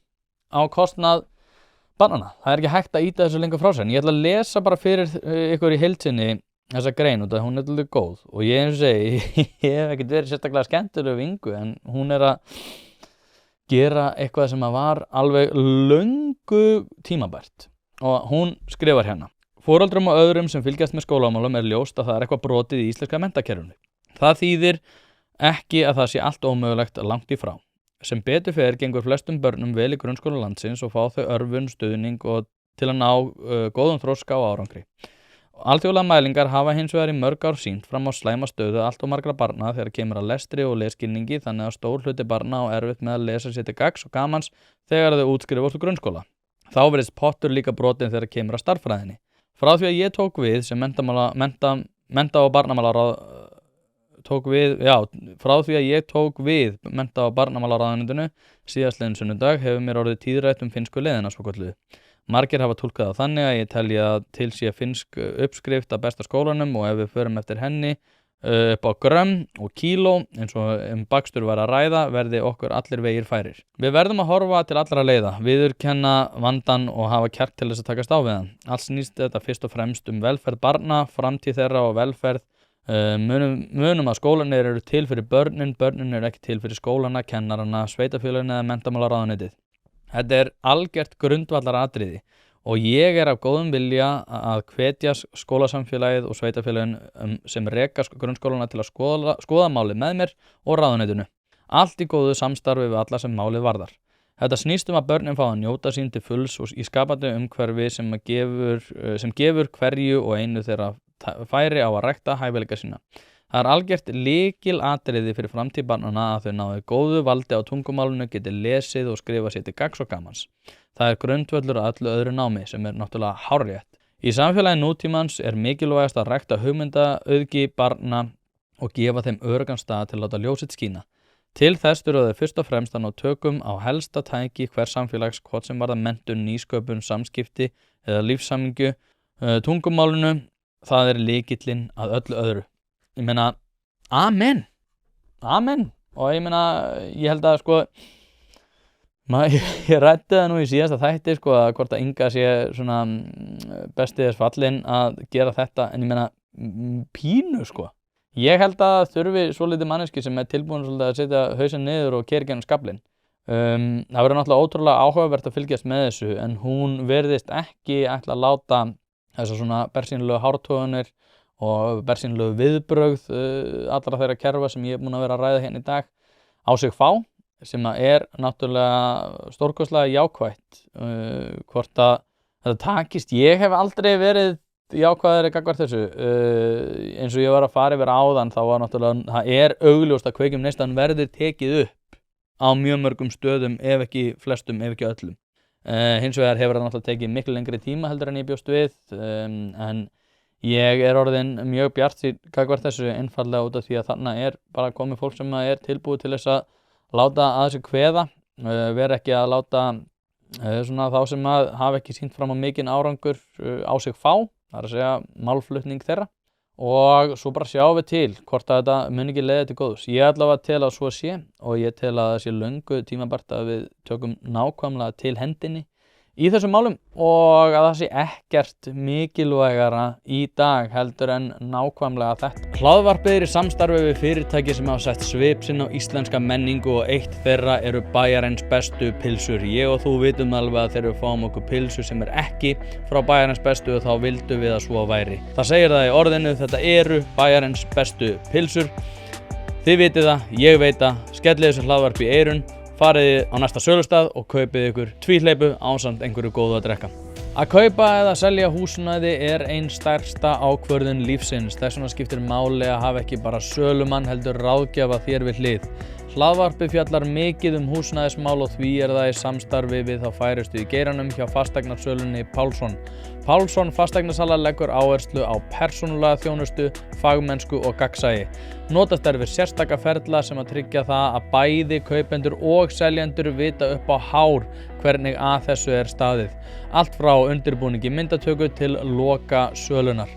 á kostnað barnanna. Það ekki hægt að ýta þessu lengur frá sér. En ég ætla að lesa bara fyrir ykkur í heild sinni þessa grein og hún alveg góð og ég eins og segi, ég hef ekkert verið sérstaklega skemmtileg við Ingu, en hún að gera eitthvað sem að var alveg löngu tímabært og hún skrifar hérna: Foreldrum og öðrum sem fylgjast með skólamálum ljóst að það eitthvað brotið í íslenska menntakerfinu. Það þýðir ekki að það sé allt ómögulegt langt í frá. Sem betur fer gengur flestum börnum vel í grunnskóla landsins og fá þau örvun, stuðning og til að ná góðum þroska og árangri. Alþjóðlega mælingar hafa hins vegar í mörg ár sýnt fram á slæma stöðu allt og margra barna þegar kemur að lestri og lesskilningi, þannig að stór hluti barna á erfitt með að lesa sér til gagns og gamans þegar þau útskrifast úr grunnskóla. Þá virðist pottur líka brotinn þegar kemur að stærðfræðinni. Frá því að ég tók við sem mennta- og barnamálaráð frá því að ég tók við mennta- og barnamálaráðuneytinu síðastliðinn sunnudag hefur mér orðið tíðrætt finnsku leiðina svokölluðu. Margir hafa túlkað það þannig að ég telji að til sé finnsk uppskrift af besta skólanum og ef við förum eftir henni upp á grömm og kíló eins og bakstur var að ræða verði okkur allir vegir færir. Við verðum að horfa til allra leiða, viðurkenna vandann og hafa kjark til þess að takast á við hann. Allt snýst þetta fyrst og fremst velferð barna, framtíð þeirra og velferð. Munum að skólanir eru til fyrir börnin eru ekki til fyrir skólana, kennarana, sveitafélaginu eða menntamálaráðuneytið. Þetta algert grundvallaratriði og ég af góðum vilja að hvetja skólasamfélagið og sveitafélagin sem reka grunnskólana til að skoða málið með mér og ráðuneytinu. Allt í góðu samstarfi við alla sem málið varðar. Þetta snýst að börnin fá að njóta sín til fulls og í skapandi umhverfi sem gefur hverju og einu þeirra færi á að rækta hæfileika sína. Það algert lykilatriði fyrir framtíð barnanna að þau náðu góðu valdi á tungumálinu, geti lesið og skrifa sér til gagns og gamans. Það grundvöllur að öllu öðru námi sem náttúrulega hárrétt. Í samfélagi nútímans mikilvægast að rækta hugmyndaauðgi barna og gefa þeim öruggan stað til að láta ljósið skína. Til þess þurfa þau fyrst og fremst að ná tökum á helsta tæki hvers samfélags hvort sem varða menntun, nýsköpun, samskipti eða lífshamingju. Tungumálinu, það lykillinn að öllu öðru. Ég meina, amen og ég meina, ég held að ég ræddi það nú í síðasta þætti að hvort að Inga sé svona besti þess fallin að gera þetta en ég meina, pínu ég held að þurfi svolítið manneski sem tilbúin svolítið að setja hausinn niður og keyra gegnum skaflinn. Það verður náttúrulega ótrúlega áhugavert að fylgjast með þessu en hún virðist ekki ætla að láta þessar svona bersýnilegu hártoganir og bersýnilegu viðbrögð allra þeirra kerfa sem ég búin að vera að ræða hérna í dag á sig fá sem náttúrulega stórkostlega jákvætt hvort að þetta takist. Ég hef aldrei verið jákvæðari gagnvart þessu eins og ég var að fara yfir áðan þá var náttúrulega, það augljóst að Kveikjum neistan verður tekið upp á mjög mörgum stöðum ef ekki flestum, ef ekki öllum. Hins vegar hefur það náttúrulega tekið miklu lengri tíma heldur en ég bjóst við en ég orðinn mjög bjartsýnn gagnvart þessu einfaldlega út af því að þarna bara komið fólk sem tilbúið til þess að láta að sig kveða, vera ekki að láta svona þá sem hafa ekki sýnt fram á mikinn árangur á sig fá, það að segja málflutning þeirra og svo bara sjáum við til hvort að þetta mun ekki leiða til góðs. Ég allavega tel að svo sé og ég tel að það sé löngu tímabært að við tökum nákvæmlega til hendinni í þessum málum og að það sé ekkert mikilvægara í dag heldur en nákvæmlega þetta. Hlaðvarpið í samstarfi við fyrirtæki sem hafa sett svip sinn á íslenska menningu og eitt þeirra eru Bæjarins bestu pylsur. Ég og þú vitum alveg að þegar við fáum okkur pylsu sem ekki frá Bæjarins bestu og þá vildum við að svo væri. Það segir það í orðinu, þetta eru Bæjarins bestu pylsur. Þið vitið það, ég veit það, skellið þessu hlaðvarpi í eyrun. Farið á næsta sölustað og kaupið ykkur tvíhleypu ásamt einhverju góðu að drekka. Að kaupa eða selja húsnæði ein stærsta ákvörðun lífsins. Þess vegna skiptir máli að hafa ekki bara sölumann heldur ráðgjafa þér við hlið. Hlaðvarpið fjallar mikið húsnæðismál og því það í samstarfi við þá færustu í geiranum hjá fasteignasölunni Pálsson. Pálsson fasteignasala leggur áherslu á persónulega þjónustu, fagmennsku og gagnsæi. Notast við sérstaka ferla sem að tryggja það að bæði kaupendur og seljendur vita upp á hár hvernig að þessu staðið. Allt frá undirbúningi myndatöku til loka sölunar.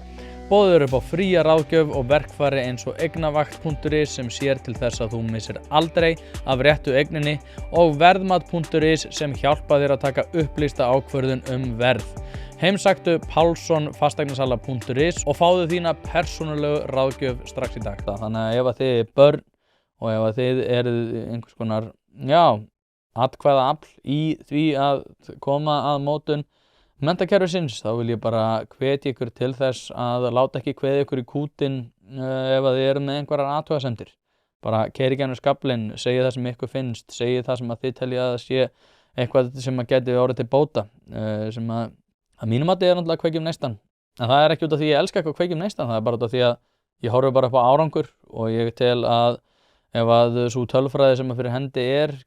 Boðið upp á fría ráðgjöf og verkfæri eins og eignavakt.is sem sér til þess að þú missir aldrei af réttu eigninni og verðmat.is sem hjálpa þér að taka upplýsta ákvörðun verð. Heimsæktu pálssonfasteignasala.is og fáðu þína persónulegu ráðgjöf strax í dag. Þannig að ef að þið börn og ef að þið eruð einhvers konar, atkvæðaafl í því að koma að mótun menntakerfisins, þá vil ég bara hvetja ykkur til þess að láta ekki kveðja ykkur í kútinn ef að þið eru með einhverjar athugasemdir. Bara keyri gegnum skaflinn, segið það sem ykkur finnst, segið það sem að þið teljið að sé eitthvað sem að geti orðið til bóta, sem að mínum mati náttúrulega Kveikjum neistan. En það ekki út af því ég elska eitthvað Kveikjum neistan, það bara út af því að ég horfi bara upp á árangur og ég tel að ef að svo tölfræði sem fyrir hendi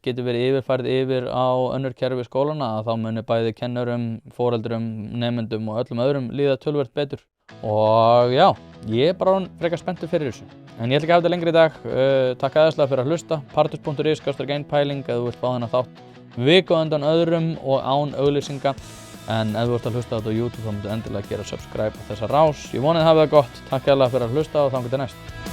getur verið yfirfærð yfir á önnur kerfi skólana að þá muni bæði kennurum, foreldrum, nemendum og öllum öðrum líða töluvert betur. Og já, ég bara frekar spenntur fyrir þessu. En ég ætla ekki að hafa þetta lengri í dag. Takk aðeinslega fyrir að hlusta. Partus.is/einpæling ef þú vilt fá þennan þátt viku á undan öðrum og án auglýsinga. En ef þú ert að hlusta á þetta á YouTube þá myndu endilega gera subscribe á þessa rás. Ég vona þið hafið það gott. Takk aðeinslega fyrir að hlusta og þangað til næst.